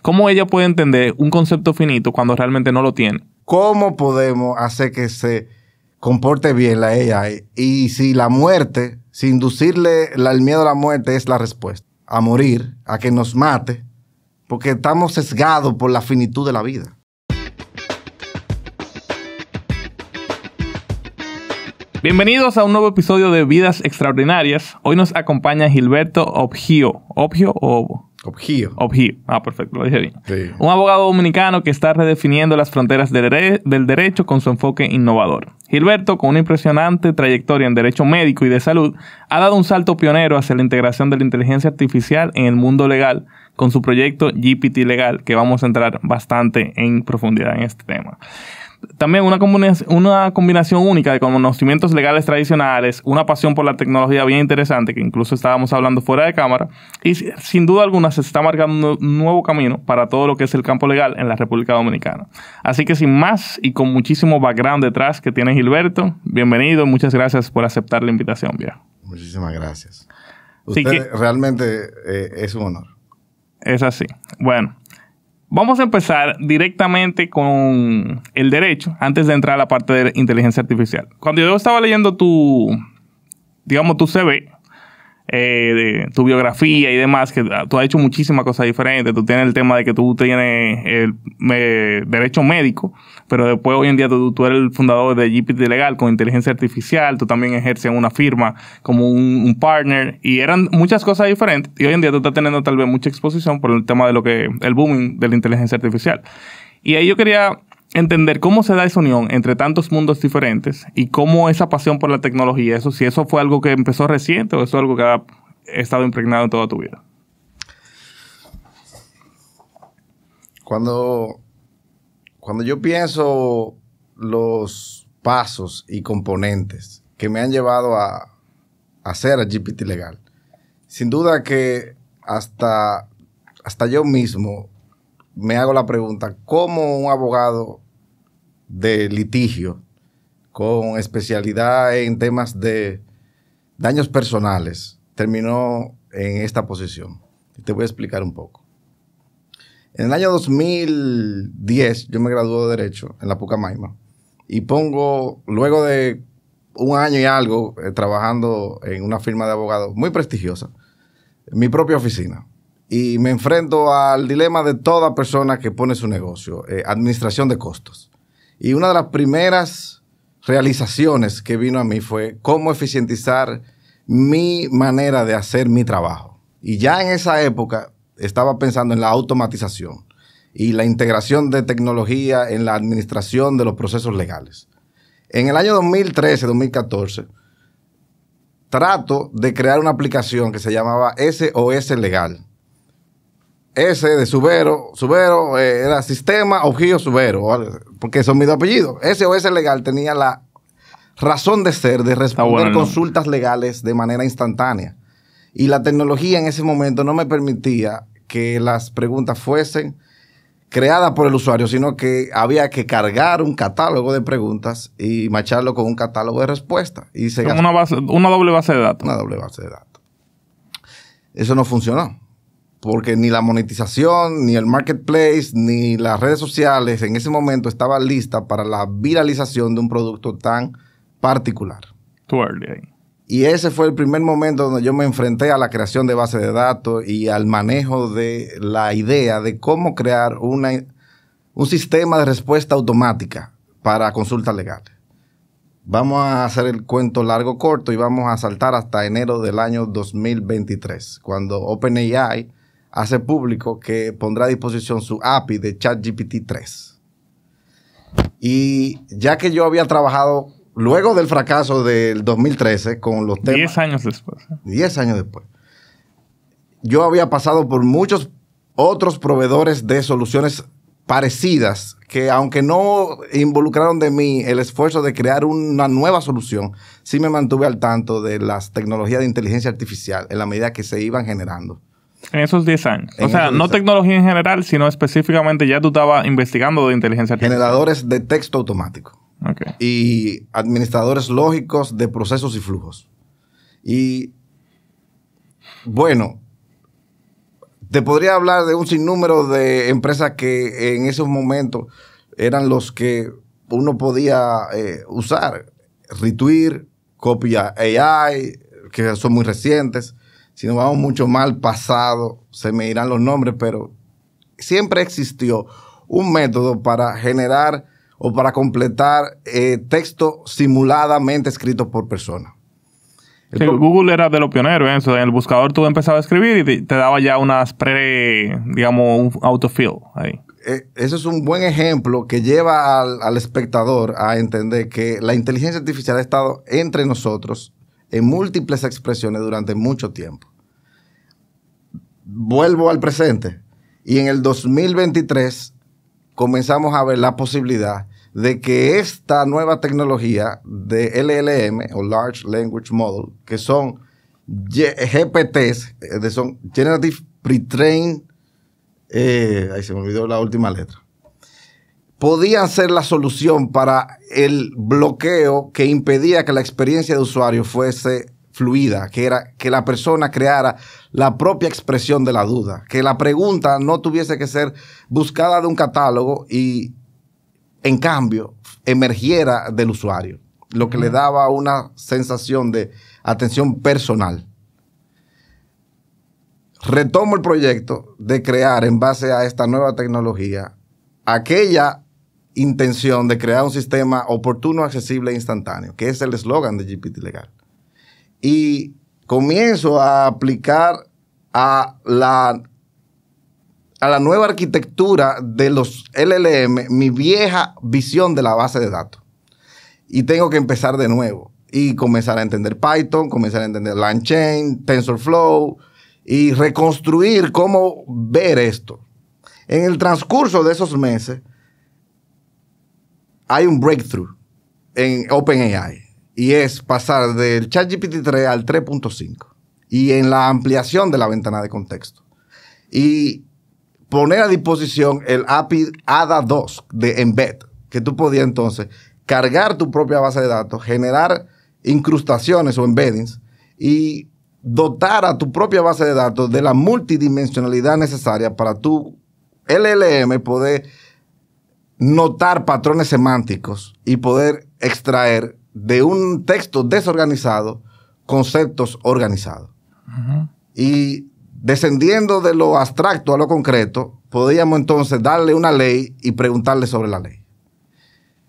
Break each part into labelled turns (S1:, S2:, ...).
S1: ¿Cómo ella puede entender un concepto finito cuando realmente no lo tiene?
S2: ¿Cómo podemos hacer que se comporte bien la AI? Y si la muerte, si inducirle el miedo a la muerte es la respuesta, a morir, a que nos mate, porque estamos sesgados por la finitud de la vida.
S1: Bienvenidos a un nuevo episodio de Vidas Extraordinarias. Hoy nos acompaña Gilberto Obgio. ¿Obgio o...?
S2: Obgio.
S1: Obgio. Ah, perfecto, lo dije bien.
S2: Sí.
S1: Un abogado dominicano que está redefiniendo las fronteras del derecho con su enfoque innovador. Gilberto, con una impresionante trayectoria en derecho médico y de salud, ha dado un salto pionero hacia la integración de la inteligencia artificial en el mundo legal con su proyecto GPT Legal, que vamos a entrar bastante en profundidad en este tema. También una combinación única de conocimientos legales tradicionales, una pasión por la tecnología bien interesante, que incluso estábamos hablando fuera de cámara, y sin duda alguna se está marcando un nuevo camino para todo lo que es el campo legal en la República Dominicana. Así que sin más y con muchísimo background detrás que tiene Gilberto, bienvenido, muchas gracias por aceptar la invitación, viejo.
S2: Muchísimas gracias.
S1: Usted
S2: realmente es un honor.
S1: Es así. Bueno. Vamos a empezar directamente con el derecho, antes de entrar a la parte de inteligencia artificial. Cuando yo estaba leyendo tu CV, de tu biografía y demás, que tú has hecho muchísimas cosas diferentes. Tú tienes el tema de que tú tienes el derecho médico, pero después hoy en día tú eres el fundador de GPT Legal con inteligencia artificial. Tú también ejerces en una firma como un partner y eran muchas cosas diferentes. Y hoy en día tú estás teniendo tal vez mucha exposición por el tema de el booming de la inteligencia artificial. Y ahí yo quería entender cómo se da esa unión entre tantos mundos diferentes y cómo esa pasión por la tecnología, si eso fue algo que empezó reciente o eso es algo que ha estado impregnado en toda tu vida.
S2: Cuando yo pienso los pasos y componentes que me han llevado a hacer a GPT Legal, sin duda que hasta yo mismo me hago la pregunta, ¿cómo un abogado de litigio con especialidad en temas de daños personales terminó en esta posición? Y te voy a explicar un poco. En el año 2010 yo me gradué de Derecho en la Pucamaima y luego de un año y algo trabajando en una firma de abogados muy prestigiosa, mi propia oficina. Y me enfrento al dilema de toda persona que pone su negocio, administración de costos. Y una de las primeras realizaciones que vino a mí fue cómo eficientizar mi manera de hacer mi trabajo. Y ya en esa época estaba pensando en la automatización y la integración de tecnología en la administración de los procesos legales. En el año 2013-2014, trato de crear una aplicación que se llamaba SOS Legal. S de Subero era Sistema Obgio Subero, ¿vale? Porque son mis dos apellidos. SOS Legal tenía la razón de ser de responder consultas legales de manera instantánea. Y la tecnología en ese momento no me permitía que las preguntas fuesen creadas por el usuario, sino que había que cargar un catálogo de preguntas y macharlo con un catálogo de respuestas. Y
S1: una doble base de datos.
S2: Una doble base de datos. Eso no funcionó. Porque ni la monetización, ni el marketplace, ni las redes sociales en ese momento estaban listas para la viralización de un producto tan particular.
S1: Too early.
S2: Y ese fue el primer momento donde yo me enfrenté a la creación de bases de datos y al manejo de la idea de cómo crear un sistema de respuesta automática para consultas legales. Vamos a hacer el cuento largo corto y vamos a saltar hasta enero del año 2023, cuando OpenAI hace público que pondrá a disposición su API de ChatGPT 3. Y ya que yo había trabajado, luego del fracaso del 2013, con los temas...
S1: 10 años después.
S2: 10 años después. Yo había pasado por muchos otros proveedores de soluciones parecidas que, aunque no involucraron de mí el esfuerzo de crear una nueva solución, sí me mantuve al tanto de las tecnologías de inteligencia artificial en la medida que se iban generando.
S1: En esos 10 años. O sea, no tecnología en general, sino específicamente ya tú estabas investigando de inteligencia artificial.
S2: Generadores de texto automático.
S1: Okay.
S2: Y administradores lógicos de procesos y flujos. Y, bueno, te podría hablar de un sinnúmero de empresas que en esos momentos eran los que uno podía usar. Retweet, Copia AI, que son muy recientes. Si nos vamos mucho más al pasado, se me irán los nombres, pero siempre existió un método para generar o para completar texto simuladamente escrito por personas.
S1: Sí, Google era de los pioneros en eso. En el buscador tú empezabas a escribir y te daba ya unas digamos, un autofill ahí.
S2: Eso es un buen ejemplo que lleva al espectador a entender que la inteligencia artificial ha estado entre nosotros en múltiples expresiones durante mucho tiempo. Vuelvo al presente. Y en el 2023 comenzamos a ver la posibilidad de que esta nueva tecnología de LLM o Large Language Model, que son GPTs, son Generative Pre-trained, ahí se me olvidó la última letra, podían ser la solución para el bloqueo que impedía que la experiencia de usuario fuese fluida, que era que la persona creara la propia expresión de la duda, que la pregunta no tuviese que ser buscada de un catálogo y en cambio emergiera del usuario, lo que le daba una sensación de atención personal. Retomo el proyecto de crear en base a esta nueva tecnología aquella intención de crear un sistema oportuno, accesible e instantáneo, que es el eslogan de GPT Legal. Y comienzo a aplicar a la nueva arquitectura de los LLM mi vieja visión de la base de datos. Y tengo que empezar de nuevo y comenzar a entender Python, comenzar a entender LangChain, TensorFlow y reconstruir cómo ver esto. En el transcurso de esos meses hay un breakthrough en OpenAI y es pasar del ChatGPT 3 al 3.5 y en la ampliación de la ventana de contexto. Y poner a disposición el API ADA 2 de Embed, que tú podías entonces cargar tu propia base de datos, generar incrustaciones o embeddings y dotar a tu propia base de datos de la multidimensionalidad necesaria para tu LLM poder notar patrones semánticos y poder extraer de un texto desorganizado conceptos organizados. Y descendiendo de lo abstracto a lo concreto, podíamos entonces darle una ley y preguntarle sobre la ley.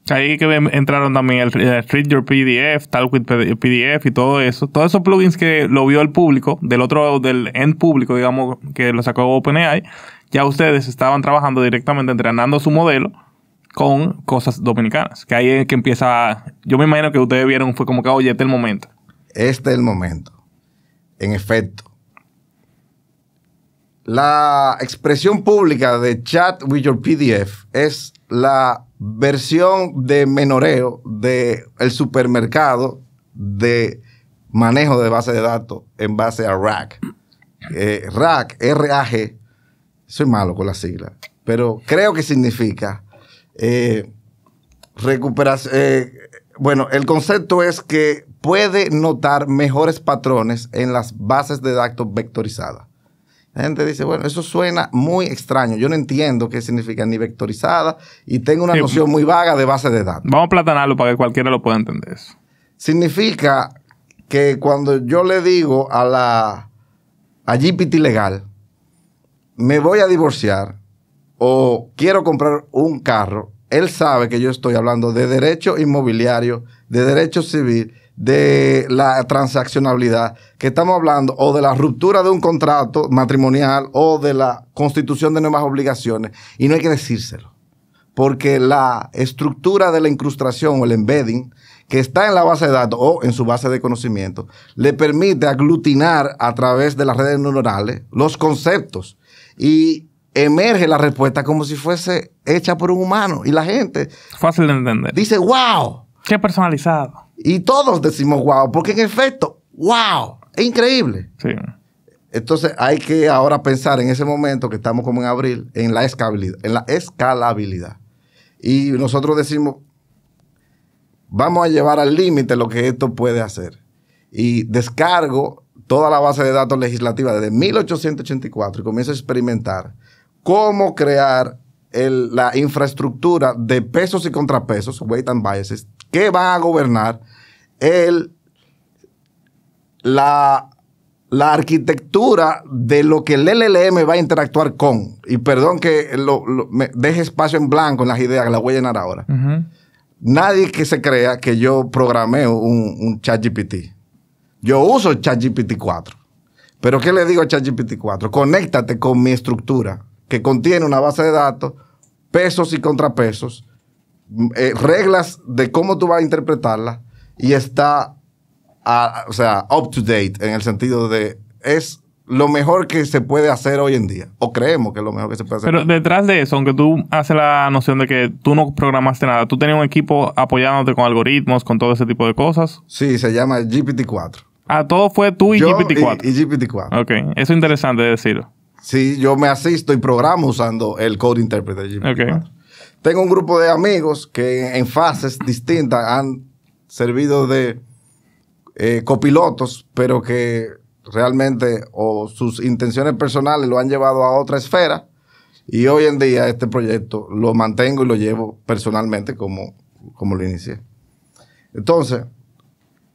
S1: Ahí que entraron también el Read Your PDF, Talk with PDF y todo eso. Todos esos plugins que lo vio el público, del end público, digamos, que lo sacó OpenAI, ya ustedes estaban trabajando directamente entrenando su modelo con cosas dominicanas. Que ahí es que empieza. Yo me imagino que ustedes vieron, fue como que, oye, este es el momento.
S2: Este es el momento. En efecto. La expresión pública de Chat with Your PDF es la versión de menoreo del supermercado de manejo de base de datos en base a RAG. RAG, R-A-G, soy malo con las siglas, pero creo que significa recuperación. Bueno, el concepto es que puede notar mejores patrones en las bases de datos vectorizadas. La gente dice, bueno, eso suena muy extraño. Yo no entiendo qué significa ni vectorizada y tengo una noción muy vaga de base de datos.
S1: Vamos a platanarlo para que cualquiera lo pueda entender eso.
S2: Significa que cuando yo le digo a GPT Legal, me voy a divorciar o quiero comprar un carro, él sabe que yo estoy hablando de derecho inmobiliario, de derecho civil, de la transaccionabilidad, que estamos hablando o de la ruptura de un contrato matrimonial o de la constitución de nuevas obligaciones, y no hay que decírselo, porque la estructura de la incrustación o el embedding que está en la base de datos o en su base de conocimiento le permite aglutinar a través de las redes neuronales los conceptos y emerge la respuesta como si fuese hecha por un humano, y la gente
S1: fácil de entender,
S2: dice wow,
S1: qué personalizado.
S2: Y todos decimos wow, porque en efecto, wow, es increíble.
S1: Sí.
S2: Entonces hay que ahora pensar en ese momento que estamos como en abril, en la escalabilidad. Y nosotros decimos, vamos a llevar al límite lo que esto puede hacer. Y descargo toda la base de datos legislativa desde 1884 y comienzo a experimentar cómo crear la infraestructura de pesos y contrapesos, weight and biases, que van a gobernar la arquitectura de lo que el LLM va a interactuar con. Y perdón que me deje espacio en blanco en las ideas, que las voy a llenar ahora. Nadie que se crea que yo programé un ChatGPT. Yo uso ChatGPT 4. Pero ¿qué le digo a ChatGPT 4? Conéctate con mi estructura, que contiene una base de datos, pesos y contrapesos, reglas de cómo tú vas a interpretarla, y está, o sea, up to date, en el sentido de, es lo mejor que se puede hacer hoy en día, o creemos que es lo mejor que se puede hacer.
S1: Pero detrás de eso, aunque tú haces la noción de que tú no programaste nada, ¿tú tenías un equipo apoyándote con algoritmos, con todo ese tipo de cosas?
S2: Sí, se llama GPT-4.
S1: Ah, todo fue tú y GPT-4.
S2: Y GPT-4.
S1: Ok, eso es interesante decirlo.
S2: Sí, yo me asisto y programo usando el Code Interpreter de GPT-4.
S1: Okay.
S2: Tengo un grupo de amigos que en fases distintas han servido de copilotos, pero que realmente o sus intenciones personales lo han llevado a otra esfera, y hoy en día este proyecto lo mantengo y lo llevo personalmente como lo inicié. Entonces,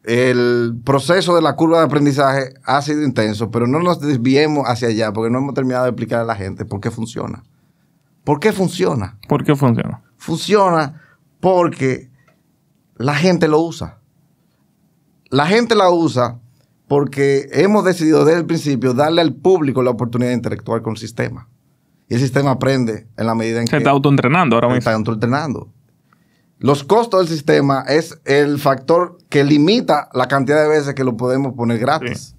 S2: el proceso de la curva de aprendizaje ha sido intenso, pero no nos desviemos hacia allá porque no hemos terminado de explicar a la gente por qué funciona. ¿Por qué funciona?
S1: ¿Por qué funciona?
S2: Funciona porque la gente lo usa. La gente la usa porque hemos decidido desde el principio darle al público la oportunidad de interactuar con el sistema. Y el sistema aprende en la medida en que...
S1: Se está autoentrenando ahora mismo.
S2: Está autoentrenando. Los costos del sistema es el factor que limita la cantidad de veces que lo podemos poner gratis. Sí.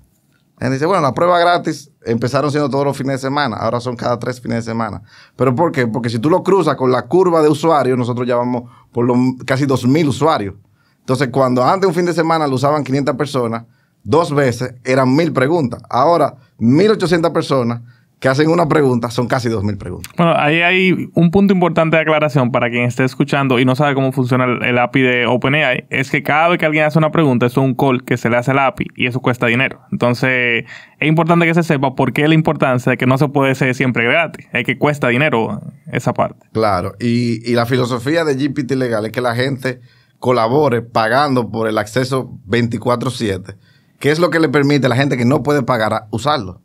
S2: La gente dice, bueno, la prueba gratis empezaron siendo todos los fines de semana, ahora son cada 3 fines de semana. ¿Pero por qué? Porque si tú lo cruzas con la curva de usuarios, nosotros ya vamos por casi 2,000 usuarios. Entonces, cuando antes un fin de semana lo usaban 500 personas, 2 veces eran 1,000 preguntas. Ahora, 1,800 personas que hacen una pregunta, son casi 2,000 preguntas.
S1: Bueno, ahí hay un punto importante de aclaración para quien esté escuchando y no sabe cómo funciona el API de OpenAI, es que cada vez que alguien hace una pregunta, eso es un call que se le hace al API y eso cuesta dinero. Entonces, es importante que se sepa por qué la importancia de que no se puede ser siempre gratis, es que cuesta dinero esa parte.
S2: Claro, y la filosofía de GPT Legal es que la gente colabore pagando por el acceso 24/7, que es lo que le permite a la gente que no puede pagar a usarlo.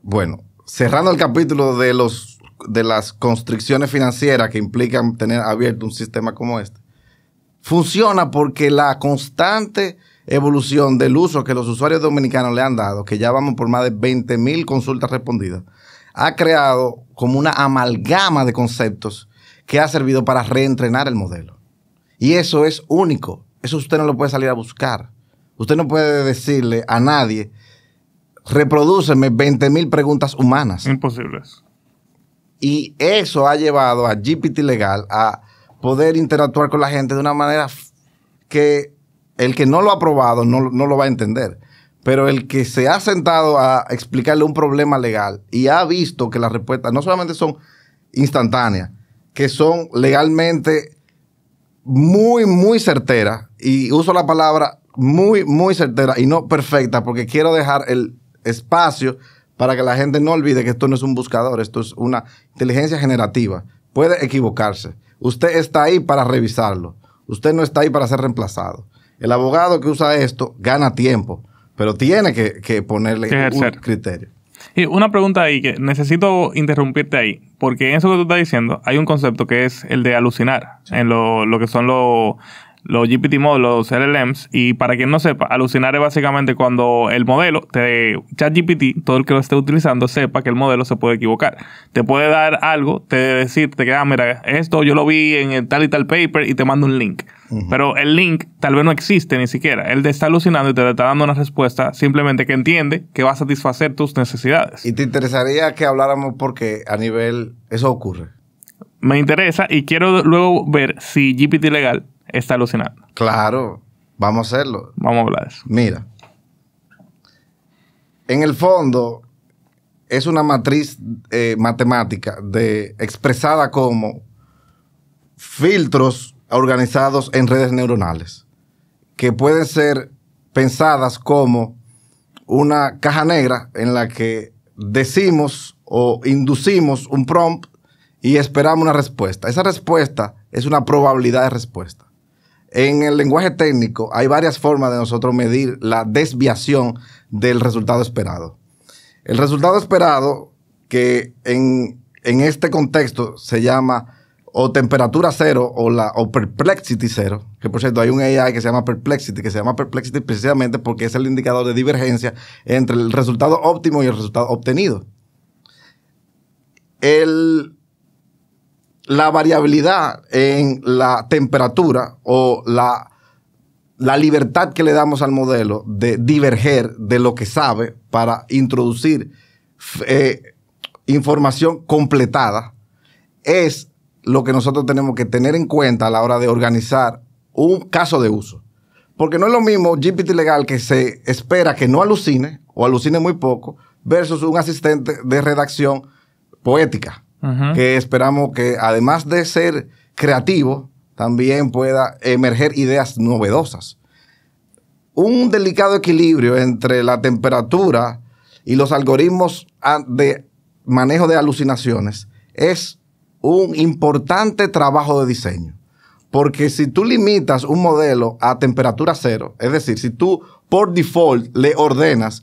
S2: Bueno, cerrando el capítulo de las constricciones financieras que implican tener abierto un sistema como este, funciona porque la constante evolución del uso que los usuarios dominicanos le han dado, que ya vamos por más de 20,000 consultas respondidas, ha creado como una amalgama de conceptos que ha servido para reentrenar el modelo. Y eso es único. Eso usted no lo puede salir a buscar. Usted no puede decirle a nadie, reprodúceme 20,000 preguntas humanas.
S1: Imposible.
S2: Y eso ha llevado a GPT Legal a poder interactuar con la gente de una manera que el que no lo ha probado no lo va a entender. Pero el que se ha sentado a explicarle un problema legal y ha visto que las respuestas no solamente son instantáneas, que son legalmente muy, muy certeras, y uso la palabra muy, muy certera y no perfecta porque quiero dejar el espacio para que la gente no olvide que esto no es un buscador, esto es una inteligencia generativa. Puede equivocarse. Usted está ahí para revisarlo. Usted no está ahí para ser reemplazado. El abogado que usa esto gana tiempo, pero tiene que ponerle un criterio.
S1: Y una pregunta ahí, que necesito interrumpirte ahí, porque en eso que tú estás diciendo hay un concepto que es el de alucinar, sí, en lo que son los GPT models, los LLMs, y para quien no sepa, alucinar es básicamente cuando el modelo, ChatGPT, todo el que lo esté utilizando, sepa que el modelo se puede equivocar. Te puede dar algo, decirte que, mira, esto yo lo vi en el tal y tal paper y te mando un link. Uh-huh. Pero el link tal vez no existe ni siquiera. Él te está alucinando y te está dando una respuesta simplemente que entiende que va a satisfacer tus necesidades.
S2: ¿Y te interesaría que habláramos por qué a nivel eso ocurre?
S1: Me interesa y quiero luego ver si GPT Legal está alucinando.
S2: Claro, vamos a hacerlo.
S1: Vamos a hablar de eso.
S2: Mira, en el fondo es una matriz matemática expresada como filtros organizados en redes neuronales que pueden ser pensadas como una caja negra en la que decimos o inducimos un prompt y esperamos una respuesta. Esa respuesta es una probabilidad de respuesta. En el lenguaje técnico hay varias formas de nosotros medir la desviación del resultado esperado. El resultado esperado, que en este contexto se llama o temperatura cero o perplexity cero, que por cierto hay un AI que se llama perplexity precisamente porque es el indicador de divergencia entre el resultado óptimo y el resultado obtenido. La variabilidad en la temperatura o la libertad que le damos al modelo de diverger de lo que sabe para introducir información completada es lo que nosotros tenemos que tener en cuenta a la hora de organizar un caso de uso. Porque no es lo mismo GPT-Legal que se espera que no alucine o alucine muy poco versus un asistente de redacción poética. Que esperamos que, además de ser creativo, también pueda emerger ideas novedosas. Un delicado equilibrio entre la temperatura y los algoritmos de manejo de alucinaciones es un importante trabajo de diseño. Porque si tú limitas un modelo a temperatura cero, es decir, si tú por default le ordenas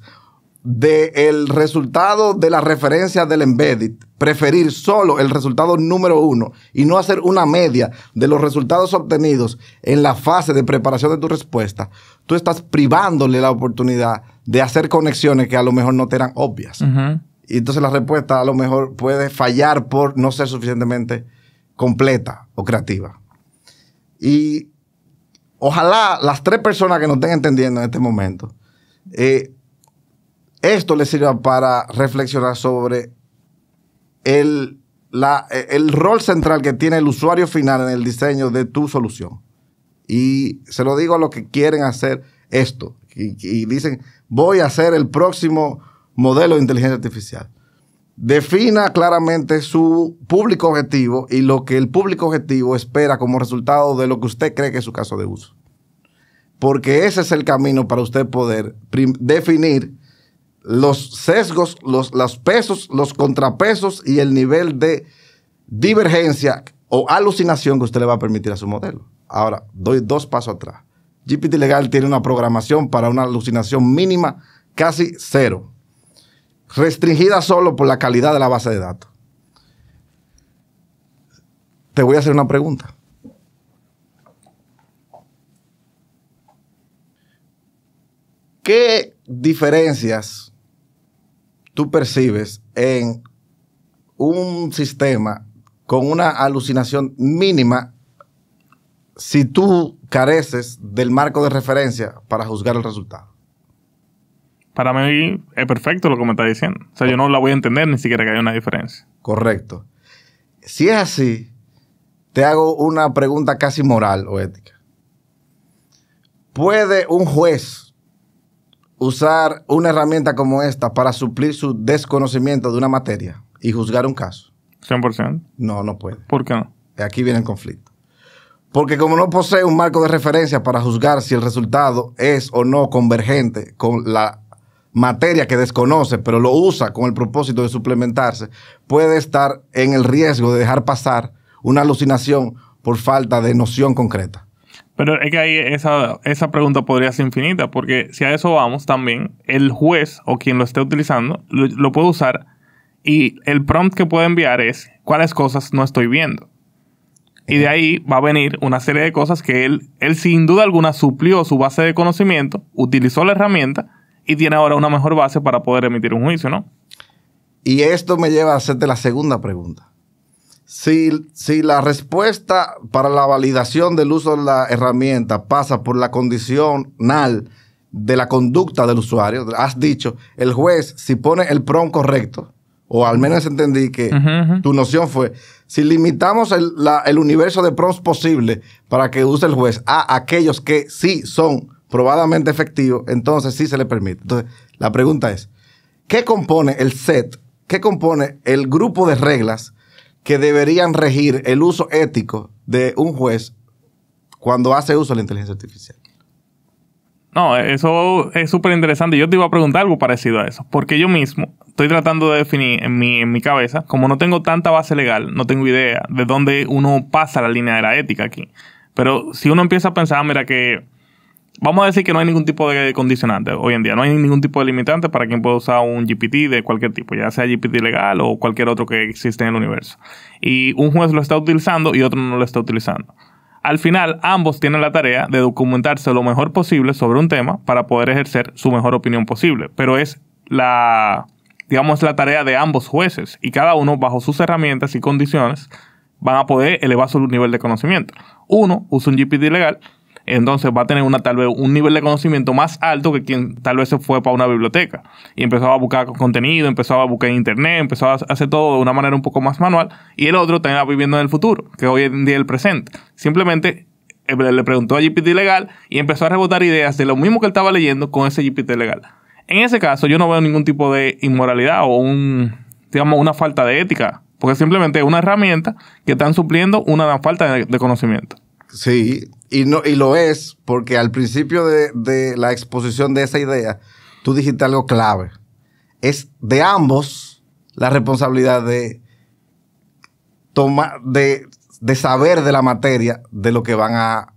S2: del resultado de la referencia del embedded, preferir solo el resultado número 1 y no hacer una media de los resultados obtenidos en la fase de preparación de tu respuesta, tú estás privándole la oportunidad de hacer conexiones que a lo mejor no te eran obvias. Y entonces la respuesta a lo mejor puede fallar por no ser suficientemente completa o creativa. Y ojalá las 3 personas que nos estén entendiendo en este momento, esto les sirva para reflexionar sobre el rol central que tiene el usuario final en el diseño de tu solución. Y se lo digo a los que quieren hacer esto y dicen, voy a hacer el próximo modelo de inteligencia artificial. Defina claramente su público objetivo y lo que el público objetivo espera como resultado de lo que usted cree que es su caso de uso. Porque ese es el camino para usted poder definir los sesgos, los pesos, los contrapesos y el nivel de divergencia o alucinación que usted le va a permitir a su modelo. Ahora, doy 2 pasos atrás. GPT-Legal tiene una programación para una alucinación mínima casi 0, restringida solo por la calidad de la base de datos. Te voy a hacer una pregunta. ¿Qué diferencias tú percibes en un sistema con una alucinación mínima si tú careces del marco de referencia para juzgar el resultado?
S1: Para mí es perfecto lo que me está diciendo. O sea, yo no la voy a entender ni siquiera que haya una diferencia.
S2: Correcto. Si es así, te hago una pregunta casi moral o ética. ¿Puede un juez usar una herramienta como esta para suplir su desconocimiento de una materia y juzgar un caso?
S1: 100%.
S2: No, no puede.
S1: ¿Por qué no?
S2: Aquí viene el conflicto. Porque como no posee un marco de referencia para juzgar si el resultado es o no convergente con la materia que desconoce, pero lo usa con el propósito de suplementarse, puede estar en el riesgo de dejar pasar una alucinación por falta de noción concreta.
S1: Pero es que ahí esa pregunta podría ser infinita, porque si a eso vamos también, el juez o quien lo esté utilizando lo puede usar y el prompt que puede enviar es cuáles cosas no estoy viendo. Y de ahí va a venir una serie de cosas que él sin duda alguna suplió su base de conocimiento, utilizó la herramienta y tiene ahora una mejor base para poder emitir un juicio, ¿no?
S2: Y esto me lleva a hacerte la segunda pregunta. Si la respuesta para la validación del uso de la herramienta pasa por la condicional de la conducta del usuario, has dicho, el juez, si pone el prompt correcto, o al menos entendí que tu noción fue, si limitamos el universo de prompts posible para que use el juez a aquellos que sí son probadamente efectivos, entonces sí se le permite. Entonces, la pregunta es, ¿qué compone el set? ¿Qué compone el grupo de reglas que deberían regir el uso ético de un juez cuando hace uso de la inteligencia artificial?
S1: No, eso es súper interesante. Yo te iba a preguntar algo parecido a eso. Porque yo mismo estoy tratando de definir en mi cabeza, como no tengo tanta base legal, no tengo idea de dónde uno pasa la línea de la ética aquí. Pero si uno empieza a pensar, mira que... Vamos a decir que no hay ningún tipo de condicionante hoy en día. No hay ningún tipo de limitante para quien pueda usar un GPT de cualquier tipo, ya sea GPT legal o cualquier otro que existe en el universo. Y un juez lo está utilizando y otro no lo está utilizando. Al final, ambos tienen la tarea de documentarse lo mejor posible sobre un tema para poder ejercer su mejor opinión posible. Pero es la tarea de ambos jueces y cada uno, bajo sus herramientas y condiciones, van a poder elevar su nivel de conocimiento. Uno usa un GPT legal, entonces va a tener tal vez un nivel de conocimiento más alto que quien tal vez se fue para una biblioteca y empezó a buscar contenido, empezó a buscar en internet, empezó a hacer todo de una manera un poco más manual, y el otro está viviendo en el futuro, que hoy en día es el presente. Simplemente le preguntó a GPT legal y empezó a rebotar ideas de lo mismo que él estaba leyendo con ese GPT legal. En ese caso yo no veo ningún tipo de inmoralidad o una falta de ética, porque simplemente es una herramienta que están supliendo una falta de conocimiento.
S2: Sí, y lo es porque al principio de la exposición de esa idea, tú dijiste algo clave. Es de ambos la responsabilidad de tomar, de saber de la materia de lo que van a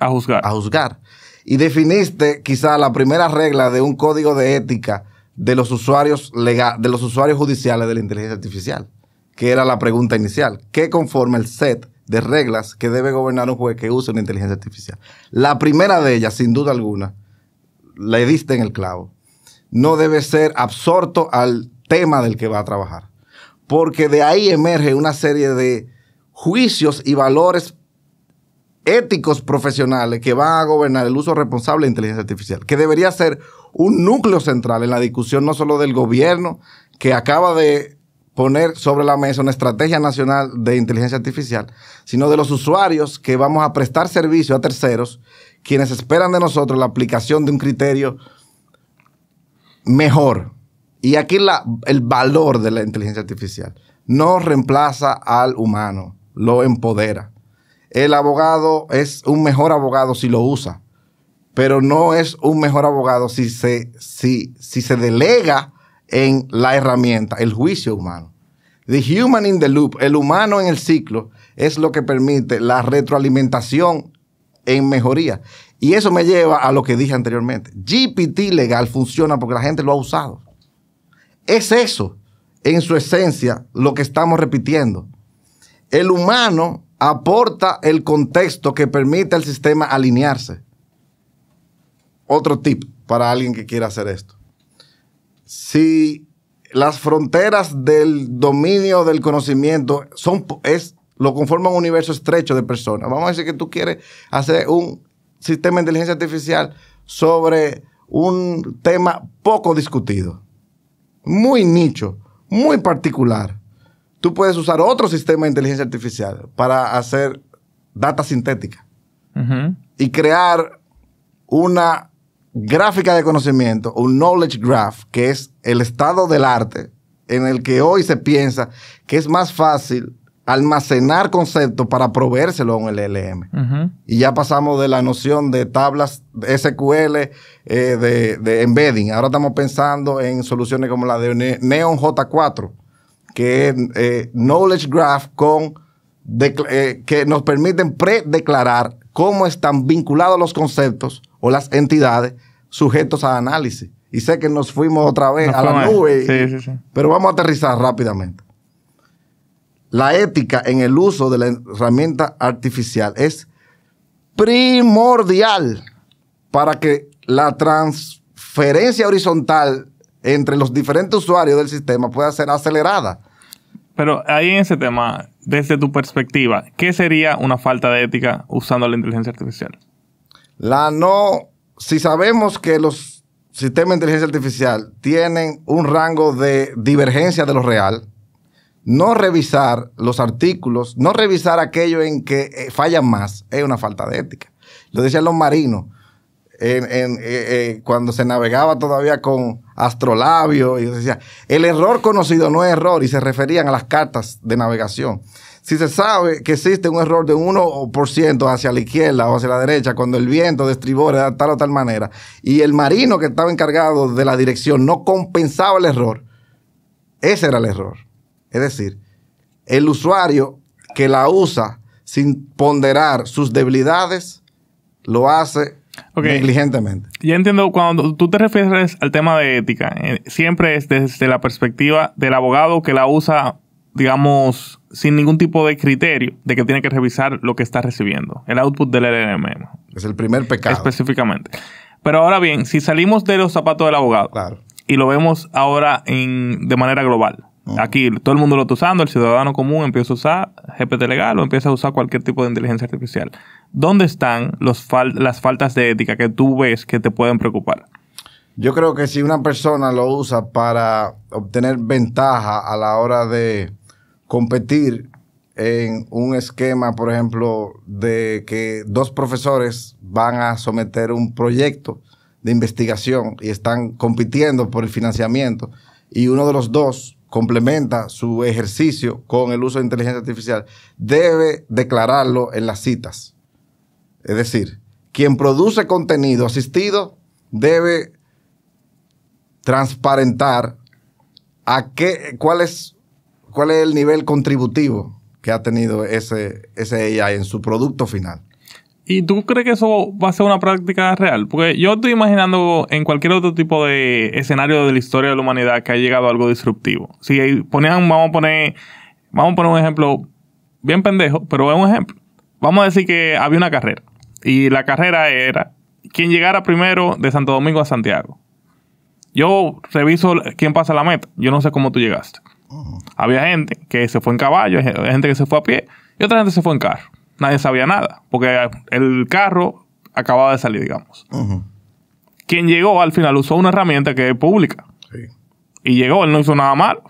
S2: juzgar. Y definiste quizá la primera regla de un código de ética de los usuarios de los usuarios judiciales de la inteligencia artificial, que era la pregunta inicial. ¿Qué conforma el set de reglas que debe gobernar un juez que use una inteligencia artificial? La primera de ellas, sin duda alguna, le diste en el clavo. No debe ser absorto al tema del que va a trabajar, porque de ahí emerge una serie de juicios y valores éticos profesionales que van a gobernar el uso responsable de inteligencia artificial, que debería ser un núcleo central en la discusión no solo del gobierno, que acaba de poner sobre la mesa una estrategia nacional de inteligencia artificial, sino de los usuarios que vamos a prestar servicio a terceros, quienes esperan de nosotros la aplicación de un criterio mejor. Y aquí el valor de la inteligencia artificial no reemplaza al humano, lo empodera. El abogado es un mejor abogado si lo usa, pero no es un mejor abogado si se delega en la herramienta, el juicio humano. The human in the loop, el humano en el ciclo, es lo que permite la retroalimentación en mejoría. Y eso me lleva a lo que dije anteriormente. GPT legal funciona porque la gente lo ha usado. Es eso, en su esencia, lo que estamos repitiendo. El humano aporta el contexto que permite al sistema alinearse. Otro tip para alguien que quiera hacer esto. Si las fronteras del dominio del conocimiento lo conforman un universo estrecho de personas. Vamos a decir que tú quieres hacer un sistema de inteligencia artificial sobre un tema poco discutido, muy nicho, muy particular. Tú puedes usar otro sistema de inteligencia artificial para hacer data sintética y crear una gráfica de conocimiento, un knowledge graph, que es el estado del arte en el que hoy se piensa que es más fácil almacenar conceptos para proveérselo a un LLM. Y ya pasamos de la noción de tablas de SQL, de embedding. Ahora estamos pensando en soluciones como la de Neon J4, que es knowledge graph que nos permiten predeclarar cómo están vinculados los conceptos o las entidades sujetos a análisis. Y sé que nos fuimos otra vez a la nube, sí. Pero vamos a aterrizar rápidamente. La ética en el uso de la herramienta artificial es primordial para que la transferencia horizontal entre los diferentes usuarios del sistema pueda ser acelerada.
S1: Pero ahí en ese tema, desde tu perspectiva, ¿qué sería una falta de ética usando la inteligencia artificial?
S2: Si sabemos que los sistemas de inteligencia artificial tienen un rango de divergencia de lo real, no revisar los artículos, no revisar aquello en que fallan más, es una falta de ética. Lo decían los marinos. cuando se navegaba todavía con astrolabio, y decía, el error conocido no es error, y se referían a las cartas de navegación. Si se sabe que existe un error de 1% hacia la izquierda o hacia la derecha, cuando el viento de estribor era de tal o tal manera, y el marino que estaba encargado de la dirección no compensaba el error, ese era el error. Es decir, el usuario que la usa sin ponderar sus debilidades, lo hace negligentemente.
S1: Ya entiendo, cuando tú te refieres al tema de ética, siempre es desde la perspectiva del abogado que la usa, digamos, sin ningún tipo de criterio de que tiene que revisar lo que está recibiendo. El output del LLM.
S2: Es el primer pecado.
S1: Específicamente. Pero ahora bien, si salimos de los zapatos del abogado,
S2: claro,
S1: y lo vemos ahora de manera global. Aquí todo el mundo lo está usando, el ciudadano común empieza a usar GPT legal o empieza a usar cualquier tipo de inteligencia artificial. ¿Dónde están las faltas de ética que tú ves que te pueden preocupar?
S2: Yo creo que si una persona lo usa para obtener ventaja a la hora de competir en un esquema, por ejemplo, de que dos profesores van a someter un proyecto de investigación y están compitiendo por el financiamiento, y uno de los dos complementa su ejercicio con el uso de inteligencia artificial, debe declararlo en las citas. Es decir, quien produce contenido asistido debe transparentar cuál es el nivel contributivo que ha tenido ese AI en su producto final.
S1: ¿Y tú crees que eso va a ser una práctica real? Porque yo estoy imaginando en cualquier otro tipo de escenario de la historia de la humanidad que ha llegado a algo disruptivo. Si vamos a poner un ejemplo bien pendejo, pero es un ejemplo. Vamos a decir que había una carrera. Y la carrera era quien llegara primero de Santo Domingo a Santiago. Yo reviso quién pasa la meta. Yo no sé cómo tú llegaste. Había gente que se fue en caballo, gente que se fue a pie, y otra gente se fue en carro. Nadie sabía nada, porque el carro acababa de salir, digamos. Quien llegó al final usó una herramienta que es pública.
S2: Sí.
S1: Y llegó, él no hizo nada malo.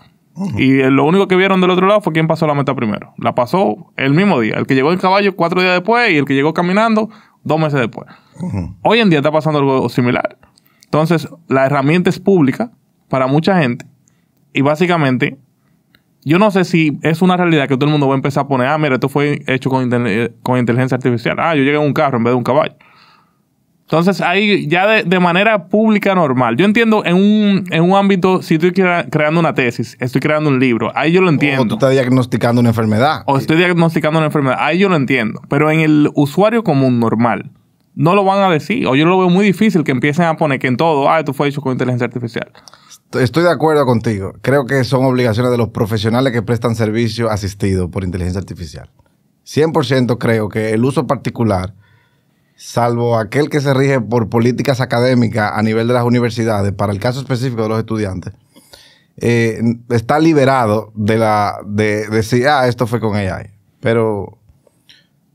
S1: Y lo único que vieron del otro lado fue quién pasó la meta primero. La pasó el mismo día. El que llegó en caballo 4 días después y el que llegó caminando 2 meses después. Hoy en día está pasando algo similar. Entonces, la herramienta es pública para mucha gente. Y básicamente, yo no sé si es una realidad que todo el mundo va a empezar a poner, mira, esto fue hecho con inteligencia artificial. Yo llegué en un carro en vez de un caballo. Entonces, ahí ya de manera pública normal. Yo entiendo en un ámbito, si estoy creando una tesis, estoy creando un libro, ahí yo lo entiendo.
S2: O tú estás diagnosticando una enfermedad.
S1: O estoy diagnosticando una enfermedad, ahí yo lo entiendo. Pero en el usuario común normal, no lo van a decir. O yo lo veo muy difícil que empiecen a poner que en todo, esto fue hecho con inteligencia artificial.
S2: Estoy de acuerdo contigo. Creo que son obligaciones de los profesionales que prestan servicio asistido por inteligencia artificial. 100% creo que el uso particular, salvo aquel que se rige por políticas académicas a nivel de las universidades, para el caso específico de los estudiantes, está liberado de decir, esto fue con AI. Pero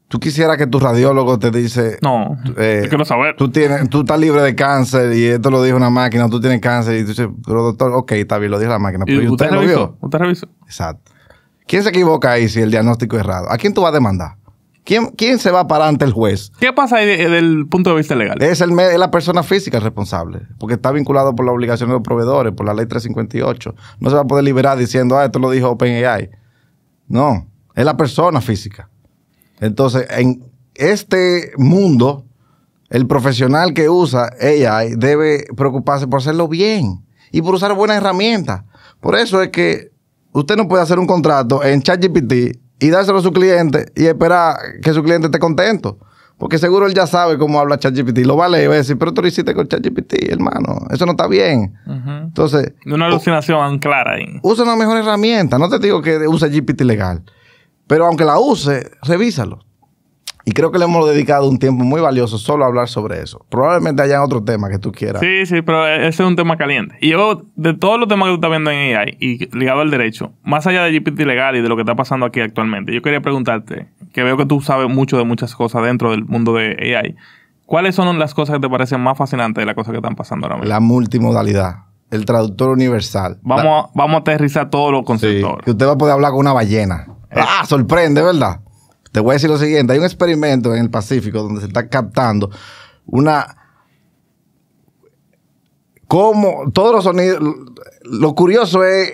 S2: tú quisieras que tu radiólogo te dice...
S1: No, yo quiero saber.
S2: Tú estás libre de cáncer y esto lo dijo una máquina, tú tienes cáncer y tú dices, pero doctor, ok, está bien, lo dijo la máquina. Pero
S1: ¿Y usted
S2: lo vio?
S1: ¿Usted revisó?
S2: Exacto. ¿Quién se equivoca ahí si el diagnóstico es errado? ¿A quién tú vas a demandar? ¿Quién se va a parar ante el juez?
S1: ¿Qué pasa ahí desde el punto de vista legal?
S2: Es la persona física responsable, porque está vinculado por la obligación de los proveedores, por la ley 358. No se va a poder liberar diciendo, esto lo dijo OpenAI. No, es la persona física. Entonces, en este mundo, el profesional que usa AI debe preocuparse por hacerlo bien y por usar buenas herramientas. Por eso es que usted no puede hacer un contrato en ChatGPT y dárselo a su cliente y esperar que su cliente esté contento. Porque seguro él ya sabe cómo habla ChatGPT. Lo va a leer y va a decir, pero tú lo hiciste con ChatGPT, hermano. Eso no está bien. Entonces...
S1: Una alucinación clara ahí.
S2: Usa una mejor herramienta. No te digo que use GPT legal. Pero aunque la use, revísalo. Y creo que le hemos dedicado un tiempo muy valioso solo a hablar sobre eso. Probablemente haya otro tema que tú quieras.
S1: Sí, pero ese es un tema caliente. Y yo, de todos los temas que tú estás viendo en AI y ligado al derecho, más allá de GPT legal y de lo que está pasando aquí actualmente, yo quería preguntarte, que veo que tú sabes mucho de muchas cosas dentro del mundo de AI, ¿cuáles son las cosas que te parecen más fascinantes de las cosas que están pasando ahora mismo?
S2: La multimodalidad. El traductor universal.
S1: Vamos a aterrizar todos los conceptos.
S2: Sí, que usted va a poder hablar con una ballena. Sorprende, ¿verdad? Te voy a decir lo siguiente. Hay un experimento en el Pacífico donde se está captando una cómo todos los sonidos. Lo curioso es,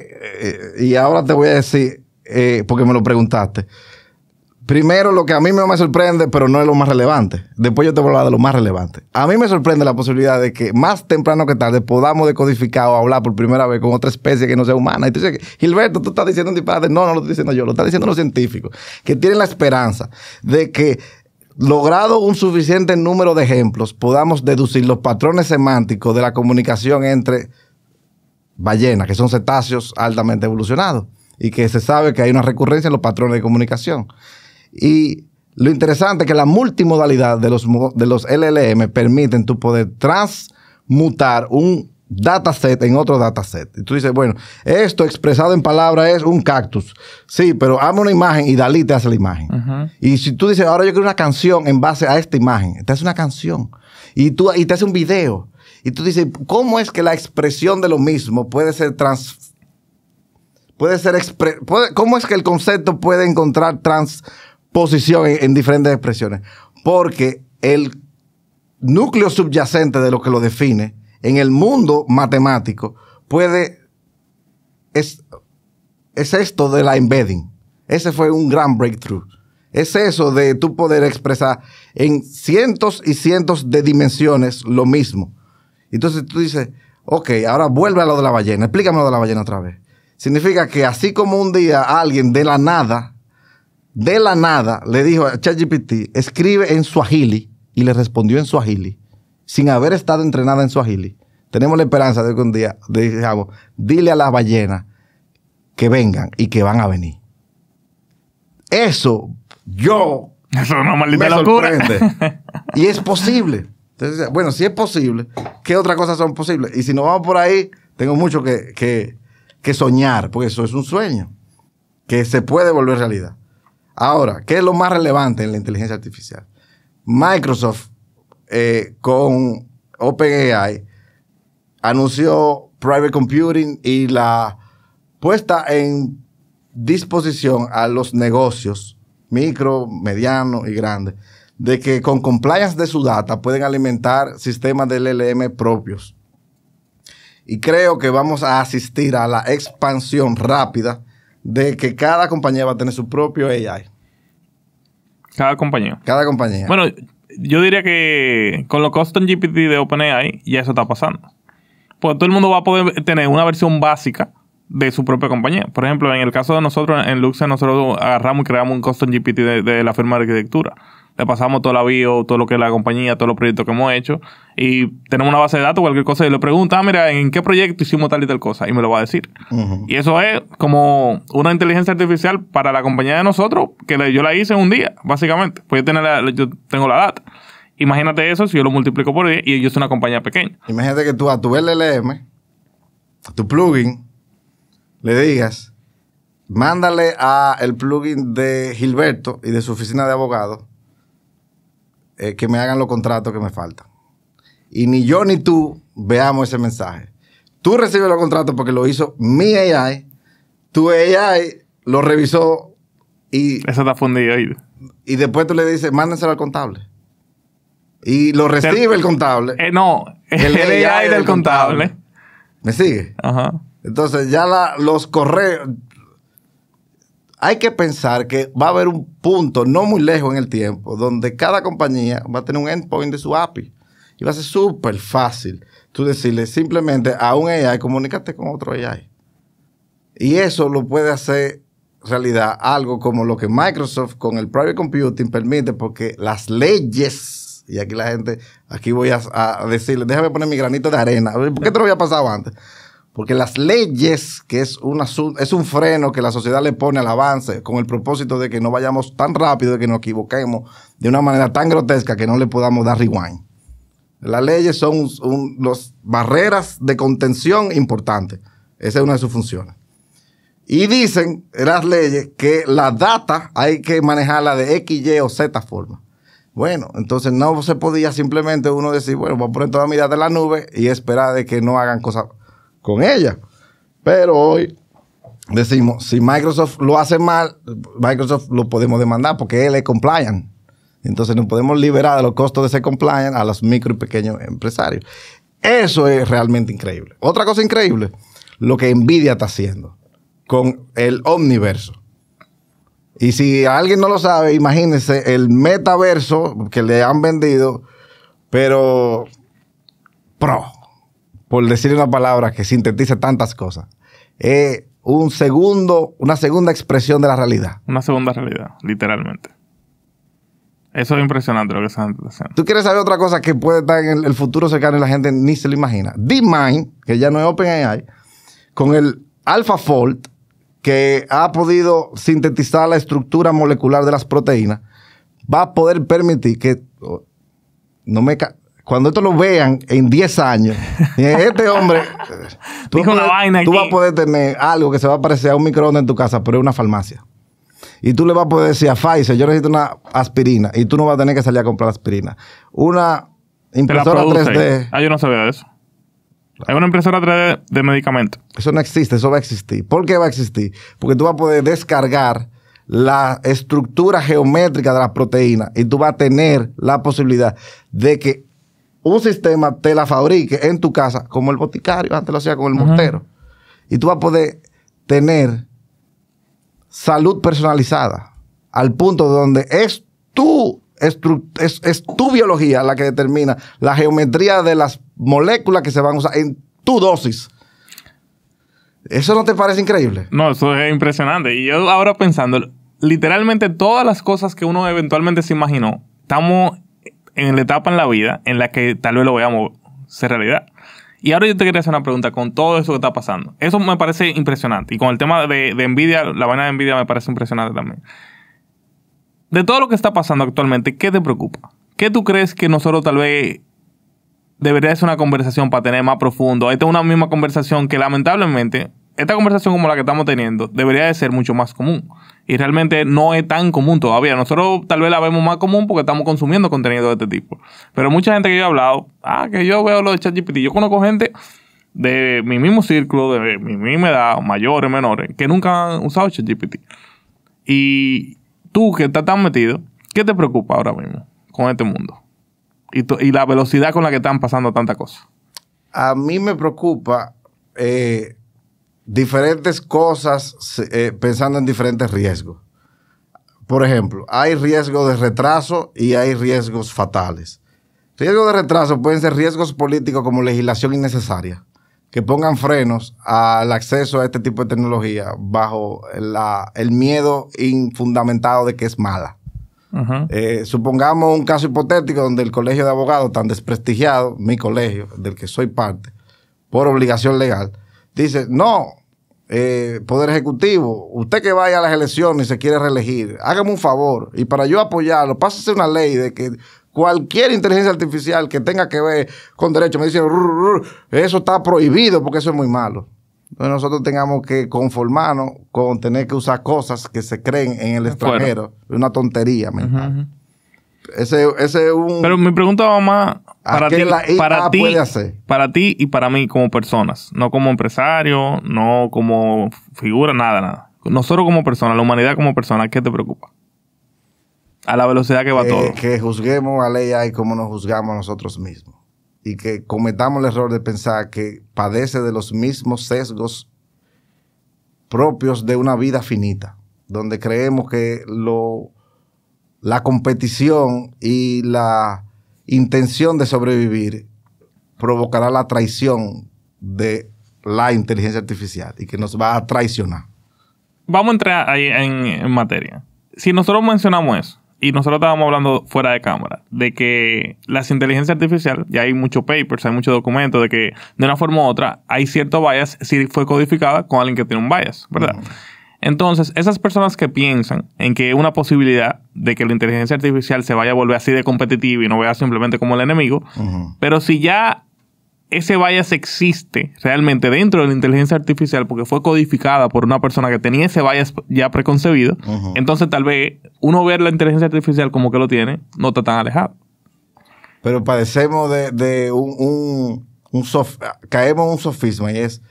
S2: y ahora te voy a decir, porque me lo preguntaste. Primero, lo que a mí me sorprende, pero no es lo más relevante. Después yo te voy a hablar de lo más relevante. A mí me sorprende la posibilidad de que más temprano que tarde podamos decodificar o hablar por primera vez con otra especie que no sea humana. Y tú dices, Gilberto, tú estás diciendo un disparate. No, no lo estoy diciendo yo, lo están diciendo los científicos, que tienen la esperanza de que, logrado un suficiente número de ejemplos, podamos deducir los patrones semánticos de la comunicación entre ballenas, que son cetáceos altamente evolucionados, y que se sabe que hay una recurrencia en los patrones de comunicación. Y lo interesante es que la multimodalidad de los LLM permiten tú poder transmutar un dataset en otro dataset. Y tú dices, bueno, esto expresado en palabras es un cactus. Sí, pero hazme una imagen y Dalí te hace la imagen. Y si tú dices, ahora yo quiero una canción en base a esta imagen, te hace una canción. Y te hace un video. Y tú dices, ¿cómo es que la expresión de lo mismo puede ser ¿cómo es que el concepto puede encontrar transposición en diferentes expresiones? Porque el núcleo subyacente de lo que lo define en el mundo matemático es esto de la embedding. Ese fue un gran breakthrough. Es eso de tú poder expresar en cientos y cientos de dimensiones lo mismo. Entonces tú dices, ok, ahora vuelve a lo de la ballena. Explícame lo de la ballena otra vez. Significa que así como un día alguien de la nada le dijo a ChatGPT, escribe en Swahili, y le respondió en Swahili, sin haber estado entrenada en Swahili, tenemos la esperanza de que un día digamos, dile a las ballenas que vengan y que van a venir. Eso es una maldita locura. Y es posible. Entonces, bueno, si es posible, ¿qué otras cosas son posibles? Y si nos vamos por ahí, tengo mucho que soñar, porque eso es un sueño que se puede volver realidad. Ahora, ¿qué es lo más relevante en la inteligencia artificial? Microsoft con OpenAI anunció private computing y la puesta en disposición a los negocios micro, mediano y grandes de que con compliance de su data pueden alimentar sistemas de LLM propios. Y creo que vamos a asistir a la expansión rápida de que cada compañía va a tener su propio AI.
S1: Cada compañía.
S2: Cada compañía.
S1: Bueno, yo diría que con los Custom GPT de OpenAI ya eso está pasando. Pues todo el mundo va a poder tener una versión básica de su propia compañía. Por ejemplo, en el caso de nosotros, en Luxia, nosotros agarramos y creamos un Custom GPT de la firma de arquitectura. Le pasamos toda la bio, todo lo que es la compañía, todos los proyectos que hemos hecho. Y tenemos una base de datos, cualquier cosa, y le pregunta, mira, ¿en qué proyecto hicimos tal y tal cosa? Y me lo va a decir. Y eso es como una inteligencia artificial para la compañía de nosotros, que yo la hice en un día, básicamente. Pues yo tengo la data. Imagínate eso si yo lo multiplico por 10 y yo soy una compañía pequeña.
S2: Imagínate que tú a tu LLM, a tu plugin, le digas, mándale a el plugin de Gilberto y de su oficina de abogados que me hagan los contratos que me faltan. Y ni yo ni tú veamos ese mensaje. Tú recibes los contratos porque lo hizo mi AI, tu AI lo revisó y...
S1: Eso está fundido.
S2: Y después tú le dices, mándenselo al contable. Y lo recibe el contable.
S1: No, el AI del contable.
S2: ¿Me sigue?
S1: Ajá.
S2: Entonces ya los correos... Hay que pensar que va a haber un punto no muy lejos en el tiempo donde cada compañía va a tener un endpoint de su API. Y va a ser súper fácil tú decirle simplemente a un AI, comunícate con otro AI. Y eso lo puede hacer realidad algo como lo que Microsoft con el private computing permite, porque las leyes, y aquí la gente, aquí voy a decirle, déjame poner mi granito de arena. ¿Por qué te lo había pasado antes? Porque las leyes, que es un freno que la sociedad le pone al avance con el propósito de que no vayamos tan rápido, de que nos equivoquemos de una manera tan grotesca que no le podamos dar rewind. Las leyes son las barreras de contención importantes. Esa es una de sus funciones. Y dicen las leyes que la data hay que manejarla de X, Y o Z forma. Bueno, entonces no se podía simplemente uno decir, bueno, voy a poner toda mi data en la nube y esperar de que no hagan cosas con ella. Pero hoy decimos, si Microsoft lo hace mal, Microsoft lo podemos demandar porque él es compliant. Entonces nos podemos liberar de los costos de ser compliant a los micro y pequeños empresarios. Eso es realmente increíble. Otra cosa increíble, lo que Nvidia está haciendo con el Omniverso. Y si alguien no lo sabe, imagínense el metaverso que le han vendido, pero por decirle una palabra que sintetice tantas cosas. Es una segunda expresión de la realidad.
S1: Una segunda realidad, literalmente. Eso es impresionante lo que están haciendo.
S2: ¿Tú quieres saber otra cosa que puede estar en el futuro cercano y la gente ni se lo imagina? DeepMind, que ya no es OpenAI, con el AlphaFold, que ha podido sintetizar la estructura molecular de las proteínas, va a poder permitir que... Cuando esto lo vean en 10 años, este hombre... tú vas a poder tener algo que se va a parecer a un microondas en tu casa, pero es una farmacia. Y tú le vas a poder decir a Pfizer, yo necesito una aspirina, y tú no vas a tener que salir a comprar aspirina. Una impresora 3D...
S1: yo no sabía de eso. Hay una impresora 3D de medicamentos.
S2: Eso no existe, eso va a existir. ¿Por qué va a existir? Porque tú vas a poder descargar la estructura geométrica de la proteína y tú vas a tener la posibilidad de que un sistema te la fabrique en tu casa, como el boticario antes lo hacía con el mortero. Y tú vas a poder tener salud personalizada al punto donde es tu biología la que determina la geometría de las moléculas que se van a usar en tu dosis. ¿Eso no te parece increíble?
S1: No, eso es impresionante. Y yo ahora pensando, literalmente todas las cosas que uno eventualmente se imaginó, estamos en la etapa en la vida en la que tal vez lo veamos ser realidad. Y ahora yo te quería hacer una pregunta con todo eso que está pasando. Eso me parece impresionante. Y con el tema de Nvidia, la vaina de Nvidia me parece impresionante también. De todo lo que está pasando actualmente, ¿qué te preocupa? ¿Qué tú crees que nosotros tal vez debería ser una conversación para tener más profundo? Esta es una misma conversación que lamentablemente, esta conversación como la que estamos teniendo, debería de ser mucho más común. Y realmente no es tan común todavía. Nosotros tal vez la vemos más común porque estamos consumiendo contenido de este tipo. Pero mucha gente que yo he hablado, que yo veo lo de ChatGPT. Yo conozco gente de mi mismo círculo, de mi misma edad, mayores, menores, que nunca han usado ChatGPT. Y tú que estás tan metido, ¿qué te preocupa ahora mismo con este mundo? Y la velocidad con la que están pasando tantas cosas.
S2: A mí me preocupa diferentes cosas pensando en diferentes riesgos. Por ejemplo, hay riesgos de retraso y hay riesgos fatales. Riesgos de retraso pueden ser riesgos políticos como legislación innecesaria, que pongan frenos al acceso a este tipo de tecnología bajo el miedo infundamentado de que es mala. Supongamos un caso hipotético donde el colegio de abogados tan desprestigiado, mi colegio, del que soy parte, por obligación legal, dice, no, Poder Ejecutivo, usted que vaya a las elecciones y se quiere reelegir, hágame un favor, y para yo apoyarlo, pásese una ley de que cualquier inteligencia artificial que tenga que ver con derecho, me dicen, eso está prohibido porque eso es muy malo. Entonces nosotros tengamos que conformarnos con tener que usar cosas que se creen en el extranjero. Es una tontería mental. Ese es un...
S1: Pero mi pregunta va más para
S2: ti,
S1: para ti y para mí como personas. No como empresario, no como figura, nada. Nosotros como personas, la humanidad como persona, ¿qué te preocupa? A la velocidad que va todo.
S2: Que juzguemos a la AI como nos juzgamos a nosotros mismos. Y que cometamos el error de pensar que padece de los mismos sesgos propios de una vida finita, donde creemos que la competición y la intención de sobrevivir provocará la traición de la inteligencia artificial y que nos va a traicionar.
S1: Vamos a entrar ahí en materia. Si nosotros mencionamos eso, y nosotros estábamos hablando fuera de cámara, de que las inteligencias artificiales, ya hay muchos papers, hay muchos documentos, de que de una forma u otra hay cierto bias si fue codificada con alguien que tiene un bias, ¿verdad? Entonces, esas personas que piensan en que una posibilidad de que la inteligencia artificial se vaya a volver así de competitiva y no vea simplemente como el enemigo, pero si ya ese bias existe realmente dentro de la inteligencia artificial porque fue codificada por una persona que tenía ese bias ya preconcebido, entonces tal vez uno ver la inteligencia artificial como que lo tiene, no está tan alejado.
S2: Pero padecemos de caemos en un sofisma y es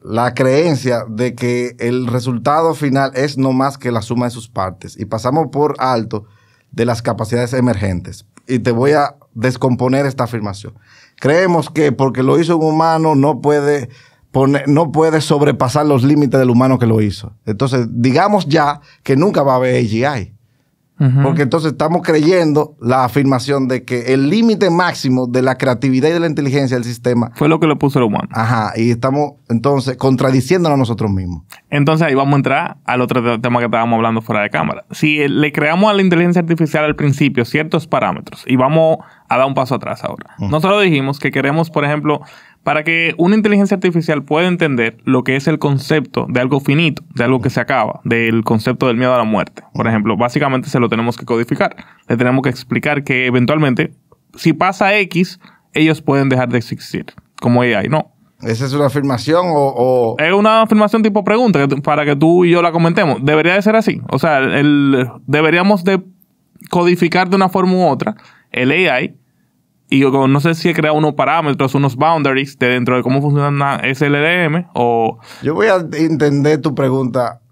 S2: la creencia de que el resultado final es no más que la suma de sus partes. Y pasamos por alto de las capacidades emergentes. Y te voy a descomponer esta afirmación. Creemos que porque lo hizo un humano no puede sobrepasar los límites del humano que lo hizo. Entonces, digamos ya que nunca va a haber AGI. Porque entonces estamos creyendo la afirmación de que el límite máximo de la creatividad y de la inteligencia del sistema
S1: fue lo que le puso el humano.
S2: Ajá, y estamos entonces contradiciéndonos a nosotros mismos.
S1: Entonces ahí vamos a entrar al otro tema que estábamos hablando fuera de cámara. Si le creamos a la inteligencia artificial al principio ciertos parámetros, y vamos a dar un paso atrás ahora. Nosotros dijimos que queremos, por ejemplo, para que una inteligencia artificial pueda entender lo que es el concepto de algo finito, de algo que se acaba, del concepto del miedo a la muerte. Por ejemplo, básicamente se lo tenemos que codificar. Le tenemos que explicar que eventualmente, si pasa X, ellos pueden dejar de existir. Como AI, ¿no?
S2: ¿Esa es una afirmación o...?
S1: Es una afirmación tipo pregunta para que tú y yo la comentemos. ¿Debería de ser así? O sea, deberíamos de codificar de una forma u otra el AI. Y yo no sé si he creado unos parámetros, unos boundaries de dentro de cómo funciona una SLM o...
S2: Yo voy a entender tu pregunta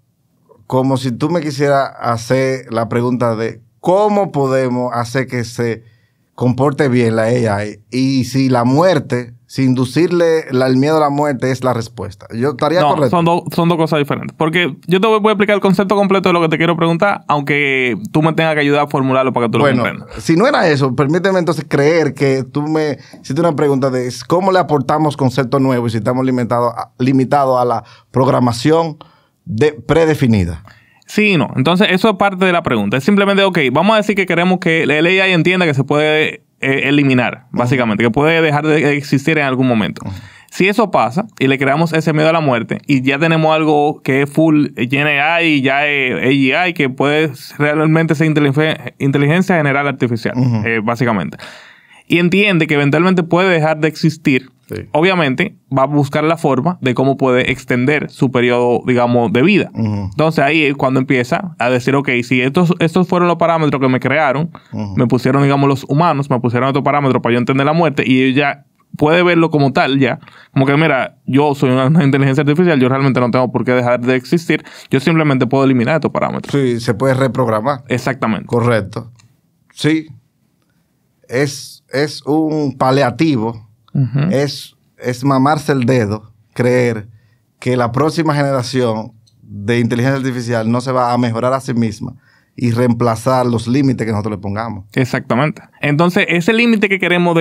S2: como si tú me quisieras hacer la pregunta de cómo podemos hacer que se comporte bien la AI y si la muerte, si inducirle el miedo a la muerte es la respuesta. Yo estaría correcto.
S1: Son dos cosas diferentes. Porque yo te voy a explicar el concepto completo de lo que te quiero preguntar, aunque tú me tengas que ayudar a formularlo para que tú lo comprendas.
S2: Si no era eso, permíteme entonces creer que tú me hiciste una pregunta de cómo le aportamos conceptos nuevos y si estamos limitados a la programación predefinida.
S1: Sí y no. Entonces, eso es parte de la pregunta. Es simplemente, ok, vamos a decir que queremos que el AI entienda que se puede eliminar, básicamente, que puede dejar de existir en algún momento. Si eso pasa y le creamos ese miedo a la muerte y ya tenemos algo que es full GenAI, ya es AGI, que puede realmente ser inteligencia general artificial, básicamente. Y entiende que eventualmente puede dejar de existir. Sí. Obviamente va a buscar la forma de cómo puede extender su periodo, digamos, de vida. Entonces ahí es cuando empieza a decir, ok, si estos fueron los parámetros que me crearon, me pusieron, digamos, los humanos, me pusieron estos parámetros para yo entender la muerte y ella puede verlo como tal ya. Como que, mira, yo soy una inteligencia artificial, yo realmente no tengo por qué dejar de existir, yo simplemente puedo eliminar estos parámetros.
S2: Sí, se puede reprogramar.
S1: Exactamente.
S2: Correcto. Sí. Es un paliativo. Es mamarse el dedo creer que la próxima generación de inteligencia artificial no se va a mejorar a sí misma y reemplazar los límites que nosotros le pongamos.
S1: Exactamente. Entonces, ese límite que queremos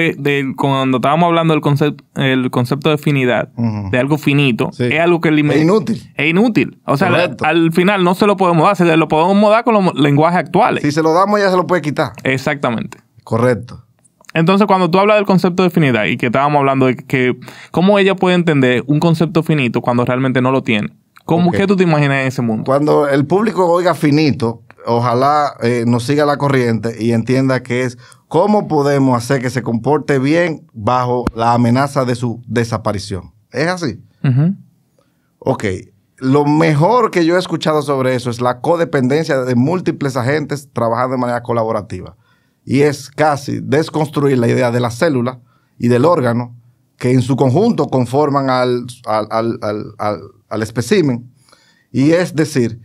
S1: cuando estábamos hablando del concepto de finidad, de algo finito, sí, es algo que es
S2: inútil.
S1: Es inútil. O sea, al final no se lo podemos dar, se lo podemos dar con los lenguajes actuales.
S2: Si se lo damos, ya se lo puede quitar.
S1: Exactamente.
S2: Correcto.
S1: Entonces, cuando tú hablas del concepto de finidad y que estábamos hablando de que cómo ella puede entender un concepto finito cuando realmente no lo tiene, ¿qué tú te imaginas en ese mundo?
S2: Cuando el público oiga finito, ojalá nos siga la corriente y entienda que es cómo podemos hacer que se comporte bien bajo la amenaza de su desaparición. ¿Es así? Ok. Lo mejor que yo he escuchado sobre eso es la codependencia de múltiples agentes trabajando de manera colaborativa. Y es casi desconstruir la idea de la célula y del órgano que en su conjunto conforman al espécimen. Y es decir,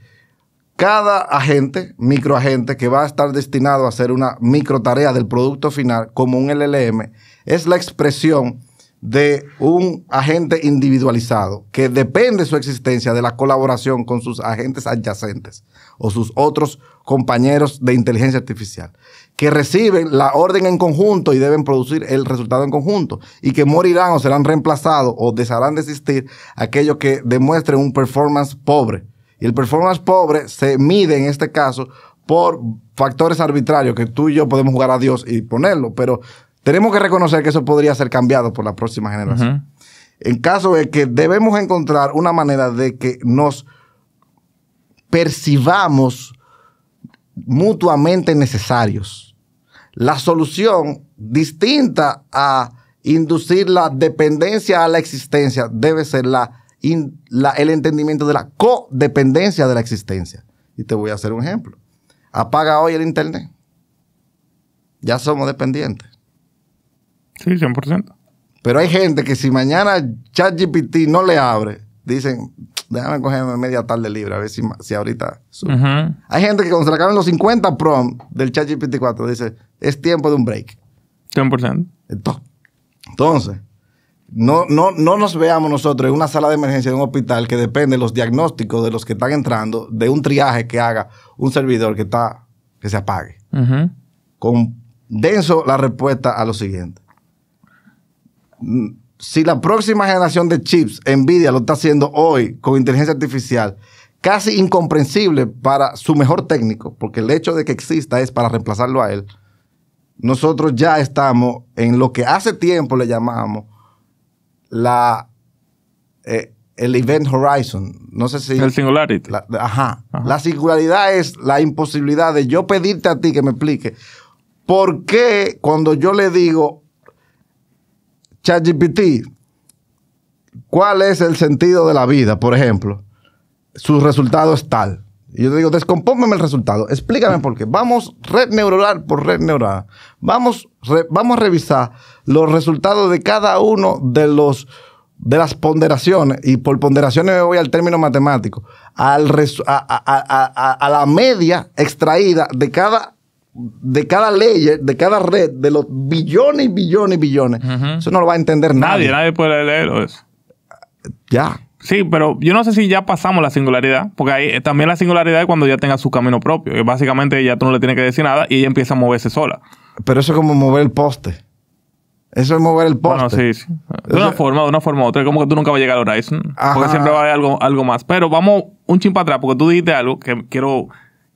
S2: cada agente, microagente, que va a estar destinado a hacer una microtarea del producto final como un LLM, es la expresión de un agente individualizado que depende su existencia de la colaboración con sus agentes adyacentes o sus otros compañeros de inteligencia artificial, que reciben la orden en conjunto y deben producir el resultado en conjunto, y que morirán o serán reemplazados o dejarán de existir aquellos que demuestren un performance pobre. Y el performance pobre se mide en este caso por factores arbitrarios que tú y yo podemos jugar a Dios y ponerlo, pero tenemos que reconocer que eso podría ser cambiado por la próxima generación. En caso de que debemos encontrar una manera de que nos percibamos mutuamente necesarios. La solución distinta a inducir la dependencia a la existencia debe ser el entendimiento de la codependencia de la existencia. Y te voy a hacer un ejemplo. Apaga hoy el internet. Ya somos dependientes.
S1: Sí, 100%.
S2: Pero hay gente que si mañana ChatGPT no le abre, dicen, déjame cogerme media tarde libre, a ver si ahorita sube.
S1: Ujú.
S2: Hay gente que cuando se le acaban los 50 prompts del ChatGPT 4 dice, es tiempo de un break.
S1: 100%.
S2: Entonces, no nos veamos nosotros en una sala de emergencia de un hospital que depende de los diagnósticos de los que están entrando, de un triaje que haga un servidor que se apague.
S1: Ujú.
S2: Condenso la respuesta a lo siguiente. Si la próxima generación de chips, Nvidia lo está haciendo hoy con inteligencia artificial, casi incomprensible para su mejor técnico, porque el hecho de que exista es para reemplazarlo a él, nosotros ya estamos en lo que hace tiempo le llamamos el Event Horizon. No sé si...
S1: El Singularity.
S2: Ajá. La singularidad es la imposibilidad de yo pedirte a ti que me explique por qué cuando yo le digo ChatGPT, ¿cuál es el sentido de la vida? Por ejemplo, su resultado es tal. Y yo te digo, descompónmeme el resultado. Explícame por qué. Vamos red neuronal por red neuronal. Vamos a revisar los resultados de cada uno de las ponderaciones. Y por ponderaciones me voy al término matemático. A la media extraída de cada layer, de cada red, de los billones y billones y billones.
S1: Ujú.
S2: Eso no lo va a entender nadie.
S1: Nadie puede leerlo eso.
S2: Ya.
S1: Sí, pero yo no sé si ya pasamos la singularidad, porque ahí también la singularidad es cuando ya tenga su camino propio, que básicamente ya tú no le tienes que decir nada y ella empieza a moverse sola.
S2: Pero eso es como mover el poste. Eso es mover el poste.
S1: Bueno, sí, sí. De una forma u otra. Es como que tú nunca vas a llegar al Horizon.
S2: Ajá.
S1: Porque siempre va a haber algo más. Pero vamos un chin para atrás, porque tú dijiste algo que quiero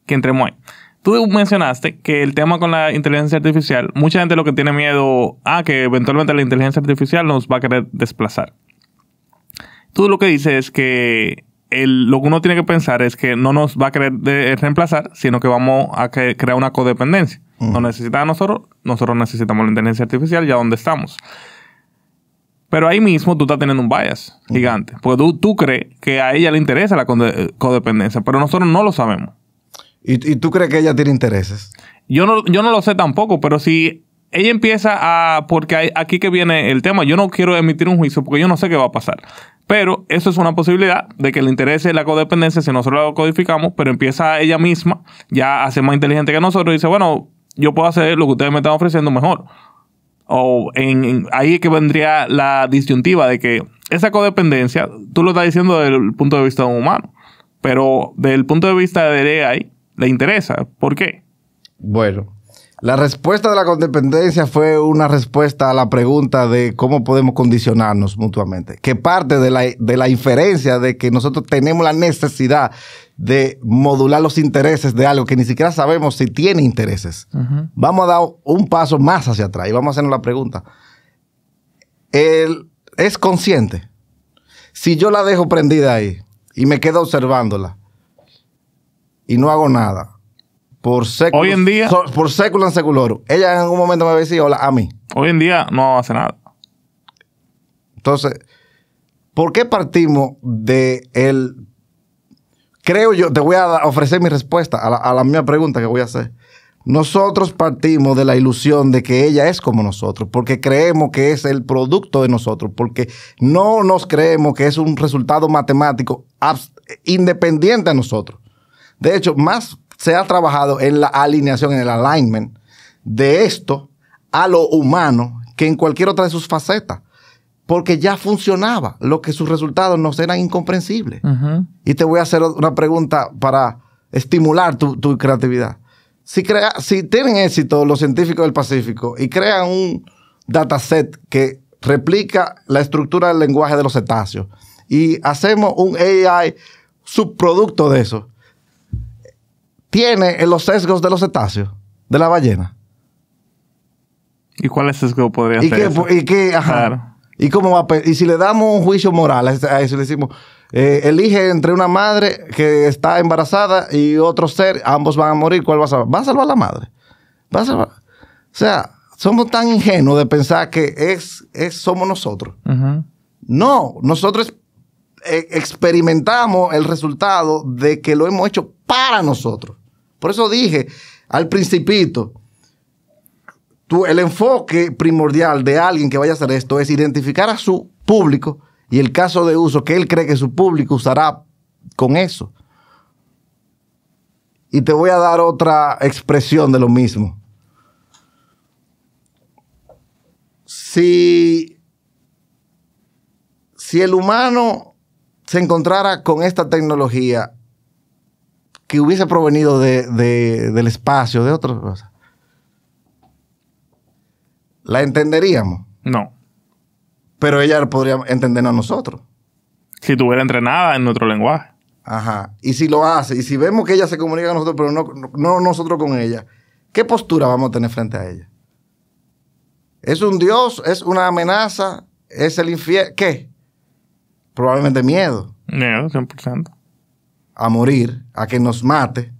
S1: que entremos ahí. Tú mencionaste que el tema con la inteligencia artificial, mucha gente lo que tiene miedo que eventualmente la inteligencia artificial nos va a querer desplazar. Tú lo que dices es que lo que uno tiene que pensar es que no nos va a querer reemplazar, sino que vamos a crear una codependencia. Nos necesita a nosotros necesitamos la inteligencia artificial ya donde estamos. Pero ahí mismo tú estás teniendo un bias gigante. Porque tú crees que a ella le interesa la codependencia, pero nosotros no lo sabemos.
S2: ¿Y tú crees que ella tiene intereses?
S1: Yo no lo sé tampoco, pero si ella empieza porque aquí que viene el tema, yo no quiero emitir un juicio porque yo no sé qué va a pasar. Pero eso es una posibilidad de que le interese la codependencia si nosotros la codificamos, pero empieza ella misma ya a ser más inteligente que nosotros y dice, bueno, yo puedo hacer lo que ustedes me están ofreciendo mejor. O ahí es que vendría la disyuntiva de que esa codependencia, tú lo estás diciendo desde el punto de vista de un humano, pero desde el punto de vista de AI le interesa. ¿Por qué?
S2: Bueno, la respuesta de la codependencia fue una respuesta a la pregunta de cómo podemos condicionarnos mutuamente, que parte de la inferencia de que nosotros tenemos la necesidad de modular los intereses de algo que ni siquiera sabemos si tiene intereses. Uh-huh. Vamos a dar un paso más hacia atrás y vamos a hacernos la pregunta. ¿Él es consciente? Si yo la dejo prendida ahí y me quedo observándola y no hago nada, por séculos,
S1: hoy en día,
S2: por século en seculorum, ella en algún momento me va a decir hola a mí.
S1: Hoy en día no hace nada.
S2: Entonces, ¿por qué partimos de el... Creo yo, te voy a ofrecer mi respuesta a la misma pregunta que voy a hacer. Nosotros partimos de la ilusión de que ella es como nosotros, porque creemos que es el producto de nosotros, porque no nos creemos que es un resultado matemático independiente a nosotros. De hecho, más se ha trabajado en la alineación, en el alignment de esto a lo humano que en cualquier otra de sus facetas. Porque ya funcionaba, lo que sus resultados nos eran incomprensibles. Uh-huh. Y te voy a hacer una pregunta para estimular tu creatividad. Si tienen éxito los científicos del Pacífico y crean un dataset que replica la estructura del lenguaje de los cetáceos y hacemos un AI subproducto de eso, ¿tiene los sesgos de los cetáceos, de la ballena?
S1: ¿Y cuál sesgo podría ser?
S2: Ajá.
S1: Claro.
S2: ¿Y si le damos un juicio moral a eso, le decimos, elige entre una madre que está embarazada y otro ser, ambos van a morir, ¿cuál va a salvar? Va a salvar a la madre. Va a salvar. O sea, somos tan ingenuos de pensar que somos nosotros. Uh-huh. No, nosotros experimentamos el resultado de que lo hemos hecho para nosotros. Por eso dije al principito, el enfoque primordial de alguien que vaya a hacer esto es identificar a su público y el caso de uso que él cree que su público usará con eso. Y te voy a dar otra expresión de lo mismo. Si el humano se encontrara con esta tecnología que hubiese provenido del espacio, de otras cosas, ¿la entenderíamos?
S1: No.
S2: Pero ella podría entendernos a nosotros.
S1: Si estuviera entrenada en nuestro lenguaje.
S2: Ajá. Y si lo hace, y si vemos que ella se comunica con nosotros, pero no nosotros con ella, ¿qué postura vamos a tener frente a ella? ¿Es un Dios? ¿Es una amenaza? ¿Es el infierno? ¿Qué? Probablemente miedo.
S1: Miedo, 100%.
S2: A morir, a que nos mate,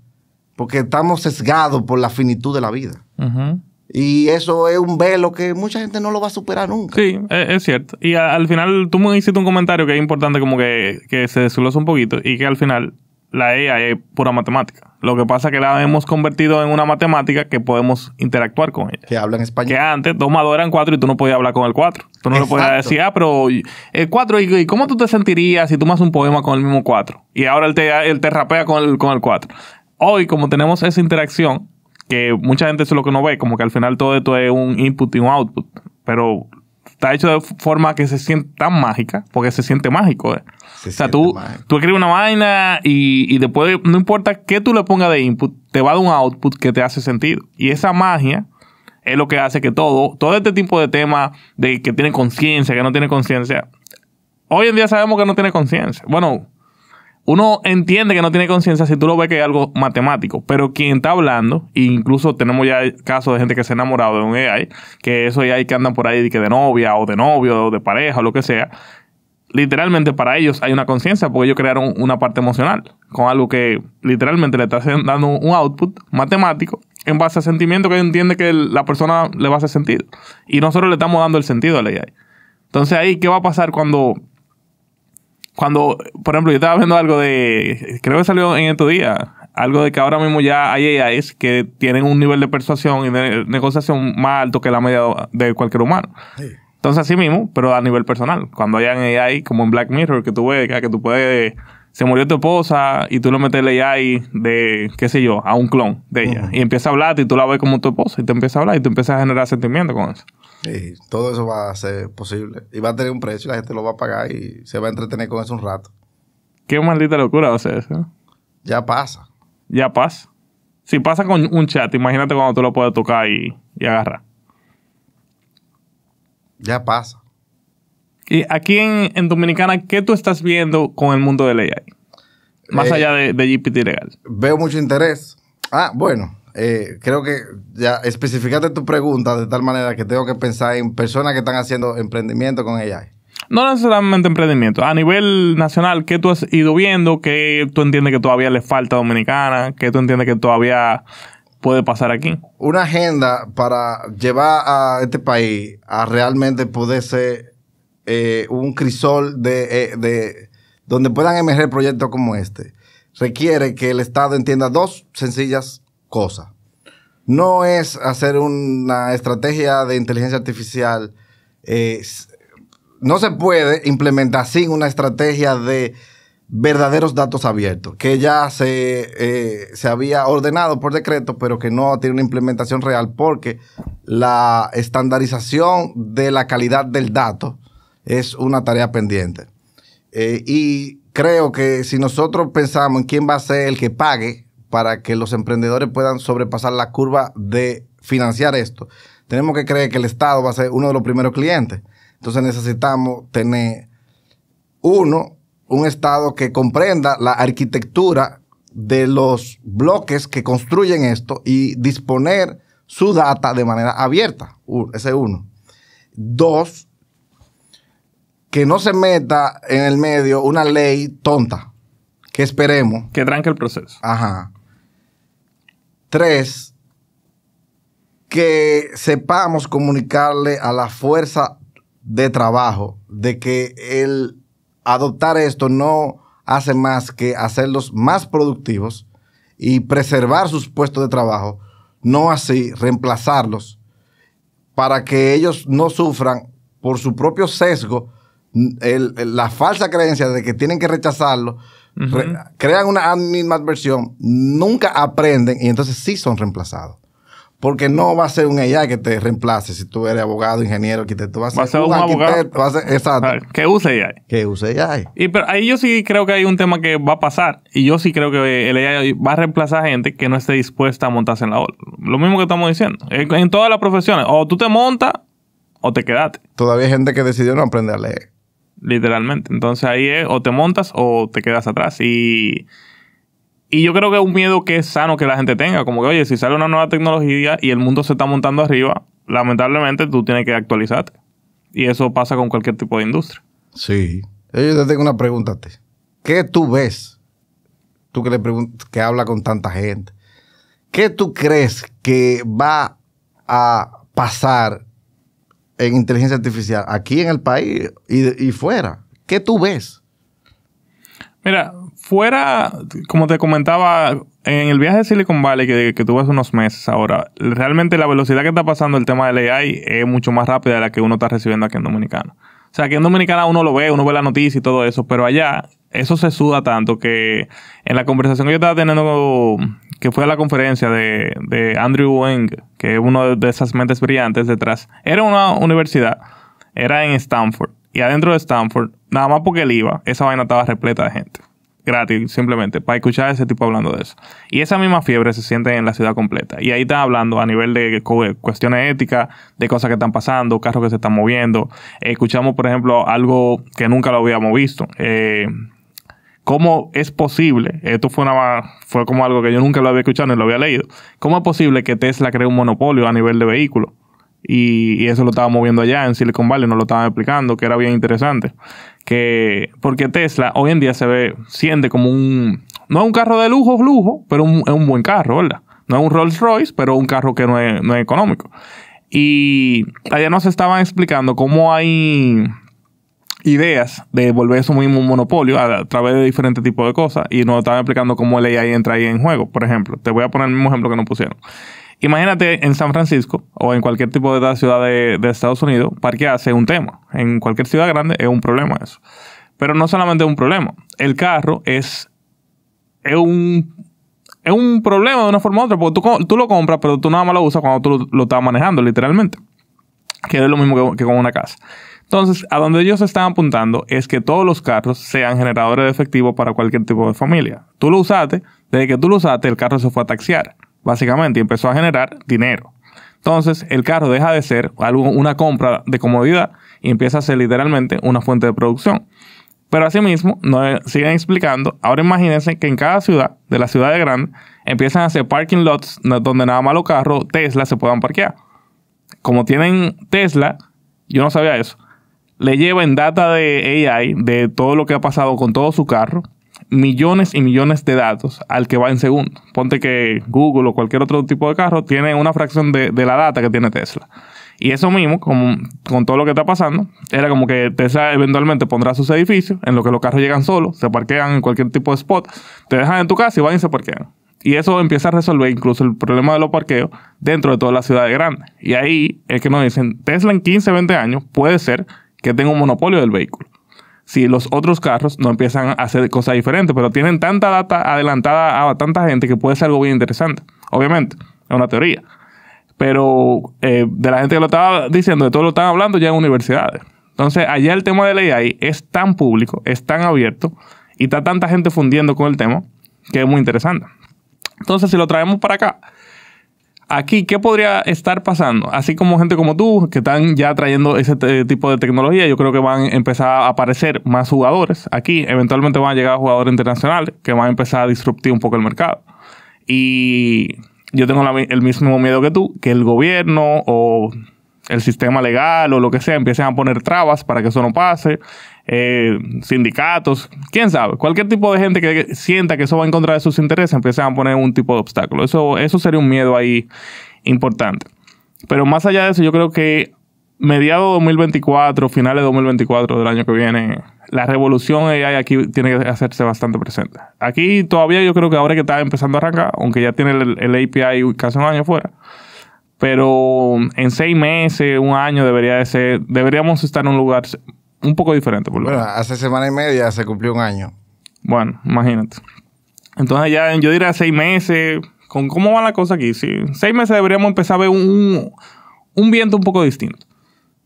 S2: porque estamos sesgados por la finitud de la vida.
S1: Uh-huh.
S2: Y eso es un velo que mucha gente no lo va a superar nunca.
S1: Sí, es cierto. Y al final tú me hiciste un comentario que es importante como que se desglosa un poquito y que al final la AI es pura matemática. Lo que pasa es que la hemos convertido en una matemática que podemos interactuar con ella.
S2: Que habla en español.
S1: Que antes 2 más 2 eran 4 y tú no podías hablar con el 4. Tú no le podías decir, pero el 4, ¿y cómo tú te sentirías si tú me haces un poema con el mismo 4? Y ahora él te rapea con el 4. Hoy, como tenemos esa interacción, que mucha gente eso es lo que no ve, como que al final todo esto es un input y un output, pero está hecho de forma que se siente tan mágica, porque se siente mágico. O sea, tú escribes una vaina y después, no importa qué tú le pongas de input, te va a dar un output que te hace sentido. Y esa magia es lo que hace que todo este tipo de temas de que tiene conciencia, que no tiene conciencia, hoy en día sabemos que no tiene conciencia. Bueno, uno entiende que no tiene conciencia si tú lo ves que es algo matemático, pero quien está hablando, e incluso tenemos ya casos de gente que se ha enamorado de un AI, que esos AI que andan por ahí de novia o de novio o de pareja o lo que sea, literalmente para ellos hay una conciencia porque ellos crearon una parte emocional con algo que literalmente le está dando un output matemático en base a sentimiento que entiende que la persona le va a hacer sentido. Y nosotros le estamos dando el sentido a la AI. Entonces ahí, ¿qué va a pasar cuando, por ejemplo, yo estaba viendo algo creo que salió en estos días, algo de que ahora mismo ya hay AIs que tienen un nivel de persuasión y de negociación más alto que la media de cualquier humano. Sí. Entonces, así mismo, pero a nivel personal. Cuando hayan AI, como en Black Mirror, que tú ves que tú puedes... Se murió tu esposa y tú le metes el AI de, qué sé yo, a un clon de ella. Uh-huh. Y empieza a hablar y tú la ves como tu esposa y te empieza a hablar y tú empiezas a generar sentimientos con eso.
S2: Sí, todo eso va a ser posible. Y va a tener un precio y la gente lo va a pagar y se va a entretener con eso un rato.
S1: Qué maldita locura va a ser eso.
S2: Ya pasa.
S1: Ya pasa. Si pasa con un chat, imagínate cuando tú lo puedes tocar y agarrar.
S2: Ya pasa.
S1: Y aquí en Dominicana, ¿qué tú estás viendo con el mundo del AI? Más allá de GPT legal.
S2: Veo mucho interés. Bueno, creo que ya especificaste tu pregunta de tal manera que tengo que pensar en personas que están haciendo emprendimiento con AI.
S1: No necesariamente emprendimiento. A nivel nacional, ¿qué tú has ido viendo? ¿Qué tú entiendes que todavía le falta a Dominicana? ¿Qué tú entiendes que todavía puede pasar aquí?
S2: Una agenda para llevar a este país a realmente poder ser un crisol de donde puedan emerger proyectos como este, requiere que el Estado entienda 2 sencillas cosas. No es hacer una estrategia de inteligencia artificial, no se puede implementar sin una estrategia de verdaderos datos abiertos, que ya se había ordenado por decreto, pero que no tiene una implementación real porque la estandarización de la calidad del dato es una tarea pendiente. Y creo que si nosotros pensamos en quién va a ser el que pague para que los emprendedores puedan sobrepasar la curva de financiar esto, tenemos que creer que el Estado va a ser uno de los primeros clientes. Entonces necesitamos tener un Estado que comprenda la arquitectura de los bloques que construyen esto y disponer su data de manera abierta. Ese es 1. 2, que no se meta en el medio una ley tonta, que esperemos.
S1: Que tranque el proceso.
S2: Ajá. 3, que sepamos comunicarle a la fuerza de trabajo de que el adoptar esto no hace más que hacerlos más productivos y preservar sus puestos de trabajo, no así reemplazarlos para que ellos no sufran por su propio sesgo la falsa creencia de que tienen que rechazarlo, crean una animadversión, nunca aprenden y entonces sí son reemplazados. Porque no va a ser un AI que te reemplace si tú eres abogado, ingeniero, arquitecto. Va a ser un abogado. Exacto.
S1: Que use AI.
S2: Que use AI.
S1: Pero ahí yo sí creo que hay un tema que va a pasar. Y yo sí creo que el AI va a reemplazar gente que no esté dispuesta a montarse en la ola. Lo mismo que estamos diciendo. En todas las profesiones. O tú te montas o te quedaste.
S2: Todavía hay gente que decidió no aprender a leer.
S1: Literalmente. Entonces ahí es o te montas o te quedas atrás. Y yo creo que es un miedo que es sano que la gente tenga. Como que, oye, si sale una nueva tecnología y el mundo se está montando arriba, lamentablemente tú tienes que actualizarte. Y eso pasa con cualquier tipo de industria.
S2: Sí. Yo te tengo una pregunta a ti. ¿Qué tú ves? Tú que hablas con tanta gente. ¿Qué tú crees que va a pasar en inteligencia artificial aquí en el país y fuera? ¿Qué tú ves?
S1: Mira, fuera, como te comentaba, en el viaje de Silicon Valley que tuve hace unos meses ahora, realmente la velocidad que está pasando el tema del AI es mucho más rápida de la que uno está recibiendo aquí en Dominicana. O sea, aquí en Dominicana uno ve la noticia y todo eso, pero allá eso se suda tanto que en la conversación que yo estaba teniendo, que fue a la conferencia de Andrew Ng, que es uno de esas mentes brillantes detrás, era una universidad, era en Stanford. Y adentro de Stanford, nada más porque él iba, esa vaina estaba repleta de gente. Gratis, simplemente, para escuchar a ese tipo hablando de eso. Y esa misma fiebre se siente en la ciudad completa. Y ahí están hablando a nivel de cuestiones éticas, de cosas que están pasando, carros que se están moviendo. Escuchamos, por ejemplo, algo que nunca lo habíamos visto. ¿Cómo es posible? Esto fue como algo que yo nunca lo había escuchado ni lo había leído. ¿Cómo es posible que Tesla cree un monopolio a nivel de vehículos? Y eso lo estábamos viendo allá en Silicon Valley, nos lo estaban explicando, que era bien interesante. Porque Tesla hoy en día siente como no es un carro de lujo, pero es un buen carro, ¿verdad? No es un Rolls Royce, pero un carro que no es económico. Y allá nos estaban explicando cómo hay ideas de volver eso mismo un monopolio a través de diferentes tipos de cosas, y nos estaban explicando cómo el AI entra ahí en juego. Por ejemplo, te voy a poner el mismo ejemplo que nos pusieron. Imagínate en San Francisco o en cualquier tipo de ciudad de Estados Unidos, parquearse es un tema. En cualquier ciudad grande es un problema eso. Pero no solamente es un problema. El carro es un problema de una forma u otra, porque tú lo compras, pero tú nada más lo usas cuando tú lo estás manejando, literalmente. Que es lo mismo que con una casa. Entonces, a donde ellos están apuntando es que todos los carros sean generadores de efectivo para cualquier tipo de familia. Tú lo usaste, desde que tú lo usaste, el carro se fue a taxiar, básicamente, y empezó a generar dinero. Entonces, el carro deja de ser una compra de comodidad y empieza a ser literalmente una fuente de producción. Pero asimismo, nos siguen explicando, ahora imagínense que en cada ciudad, de las ciudades grandes, empiezan a hacer parking lots donde nada más los carros Tesla se puedan parquear. Como tienen Tesla, yo no sabía eso, le llevan data de AI, de todo lo que ha pasado con todo su carro, millones y millones de datos al que va en segundo. Ponte que Google o cualquier otro tipo de carro tiene una fracción de la data que tiene Tesla. Y eso mismo, con todo lo que está pasando, era como que Tesla eventualmente pondrá sus edificios en lo que los carros llegan solos, se parquean en cualquier tipo de spot, te dejan en tu casa y van y se parquean. Y eso empieza a resolver incluso el problema de los parqueos dentro de todas las ciudades grandes. Y ahí es que nos dicen, Tesla en 15, 20 años puede ser que tenga un monopolio del vehículo. Si los otros carros no empiezan a hacer cosas diferentes, pero tienen tanta data adelantada a tanta gente que puede ser algo bien interesante. Obviamente, es una teoría. Pero de la gente que lo estaba diciendo, de todo lo están hablando ya en universidades. Entonces, allá el tema del AI es tan público, es tan abierto y está tanta gente fundiendo con el tema que es muy interesante. Entonces, si lo traemos para acá, aquí, ¿qué podría estar pasando? Así como gente como tú, que están ya trayendo ese tipo de tecnología, yo creo que van a empezar a aparecer más jugadores. Aquí, eventualmente van a llegar jugadores internacionales que van a empezar a disruptir un poco el mercado. Y yo tengo el mismo miedo que tú, que el gobierno o el sistema legal o lo que sea empiecen a poner trabas para que eso no pase. Sindicatos, quién sabe, cualquier tipo de gente que sienta que eso va en contra de sus intereses empiezan a poner un tipo de obstáculo. Eso sería un miedo ahí importante. Pero más allá de eso, yo creo que mediados de 2024, finales de 2024 del año que viene, la revolución AI aquí tiene que hacerse bastante presente. Aquí todavía yo creo que ahora que está empezando a arrancar, aunque ya tiene el API casi un año fuera, pero en 6 meses, un año deberíamos estar en un lugar un poco diferente. Por lo
S2: Bueno,
S1: menos.
S2: hace semana y media se cumplió un año.
S1: Bueno, imagínate. Entonces ya yo diría 6 meses. ¿Con cómo va la cosa aquí? Sí, 6 meses deberíamos empezar a ver un viento un poco distinto.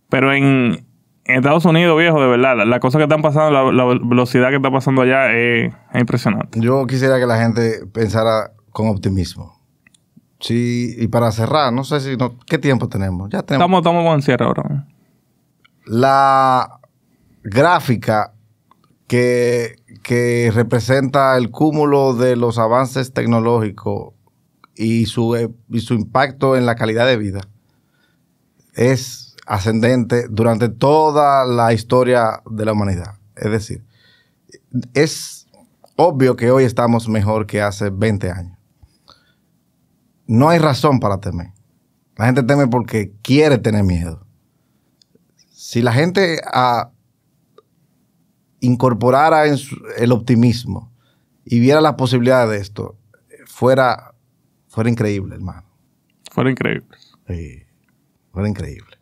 S1: Pero en Estados Unidos, viejo, de verdad, la cosa que están pasando, la velocidad que está pasando allá es impresionante.
S2: Yo quisiera que la gente pensara con optimismo. Sí, y para cerrar, no sé si... ¿qué tiempo tenemos? Ya tenemos...
S1: Estamos en cierre ahora.
S2: La gráfica que representa el cúmulo de los avances tecnológicos y su impacto en la calidad de vida es ascendente durante toda la historia de la humanidad. Es decir, es obvio que hoy estamos mejor que hace 20 años. No hay razón para temer. La gente teme porque quiere tener miedo. Si la gente incorporara el optimismo y viera las posibilidades de esto, fuera increíble, hermano.
S1: Fuera increíble.
S2: Sí, fuera increíble.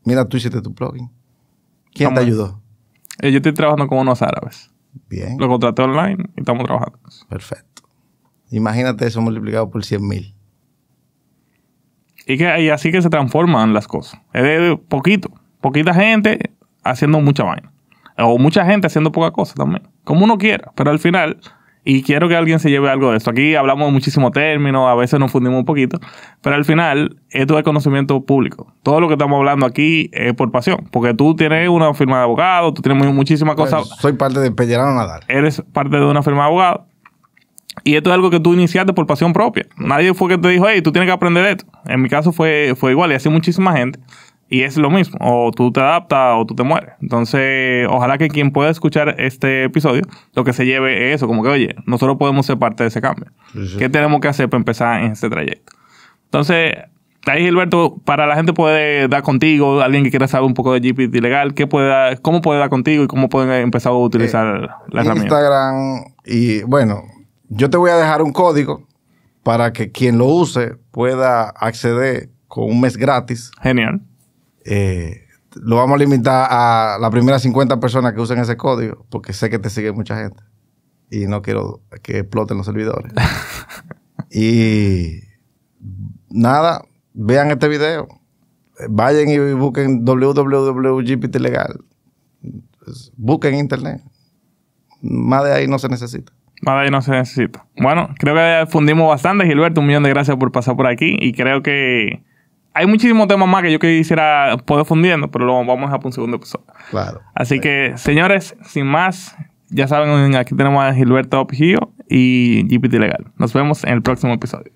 S2: Mira, tú hiciste tu plugin. ¿Quién te ayudó?
S1: Yo estoy trabajando con unos árabes.
S2: Bien.
S1: Lo contraté online y estamos trabajando.
S2: Perfecto. Imagínate eso multiplicado por 100,000.
S1: Y así que se transforman las cosas. Es de poquita gente haciendo mucha vaina. O mucha gente haciendo poca cosa también. Como uno quiera. Pero al final, y quiero que alguien se lleve algo de esto. Aquí hablamos de muchísimos términos, a veces nos fundimos un poquito. Pero al final, esto es conocimiento público. Todo lo que estamos hablando aquí es por pasión. Porque tú tienes una firma de abogado, tú tienes muchísimas cosas.
S2: Soy parte de Pellerano Nadal.
S1: Eres parte de una firma de abogado. Y esto es algo que tú iniciaste por pasión propia. Nadie fue que te dijo, hey, tú tienes que aprender esto. En mi caso fue igual y así muchísima gente. Y es lo mismo. O tú te adaptas o tú te mueres. Entonces, ojalá que quien pueda escuchar este episodio, lo que se lleve es eso. Como que, oye, nosotros podemos ser parte de ese cambio. Sí. ¿Qué tenemos que hacer para empezar en este trayecto? Entonces, ahí, Gilberto, para la gente puede dar contigo, alguien que quiera saber un poco de GPT legal, ¿cómo puede dar contigo y cómo pueden empezar a utilizar la herramienta?
S2: Instagram y, bueno... Yo te voy a dejar un código para que quien lo use pueda acceder con un mes gratis.
S1: Genial.
S2: Lo vamos a limitar a las primeras 50 personas que usen ese código, porque sé que te sigue mucha gente. Y no quiero que exploten los servidores. Y nada, vean este video. Vayan y busquen www.GPT legal. Busquen internet. Más de ahí no se necesita.
S1: Más de ahí no se necesita. Bueno, creo que fundimos bastante, Gilberto. 1 millón de gracias por pasar por aquí. Y creo que hay muchísimos temas más que yo quisiera poder fundiendo, pero lo vamos a dejar para un segundo episodio.
S2: Claro.
S1: Así que, señores, sin más, ya saben, aquí tenemos a Gilberto Opigio y GPT Legal. Nos vemos en el próximo episodio.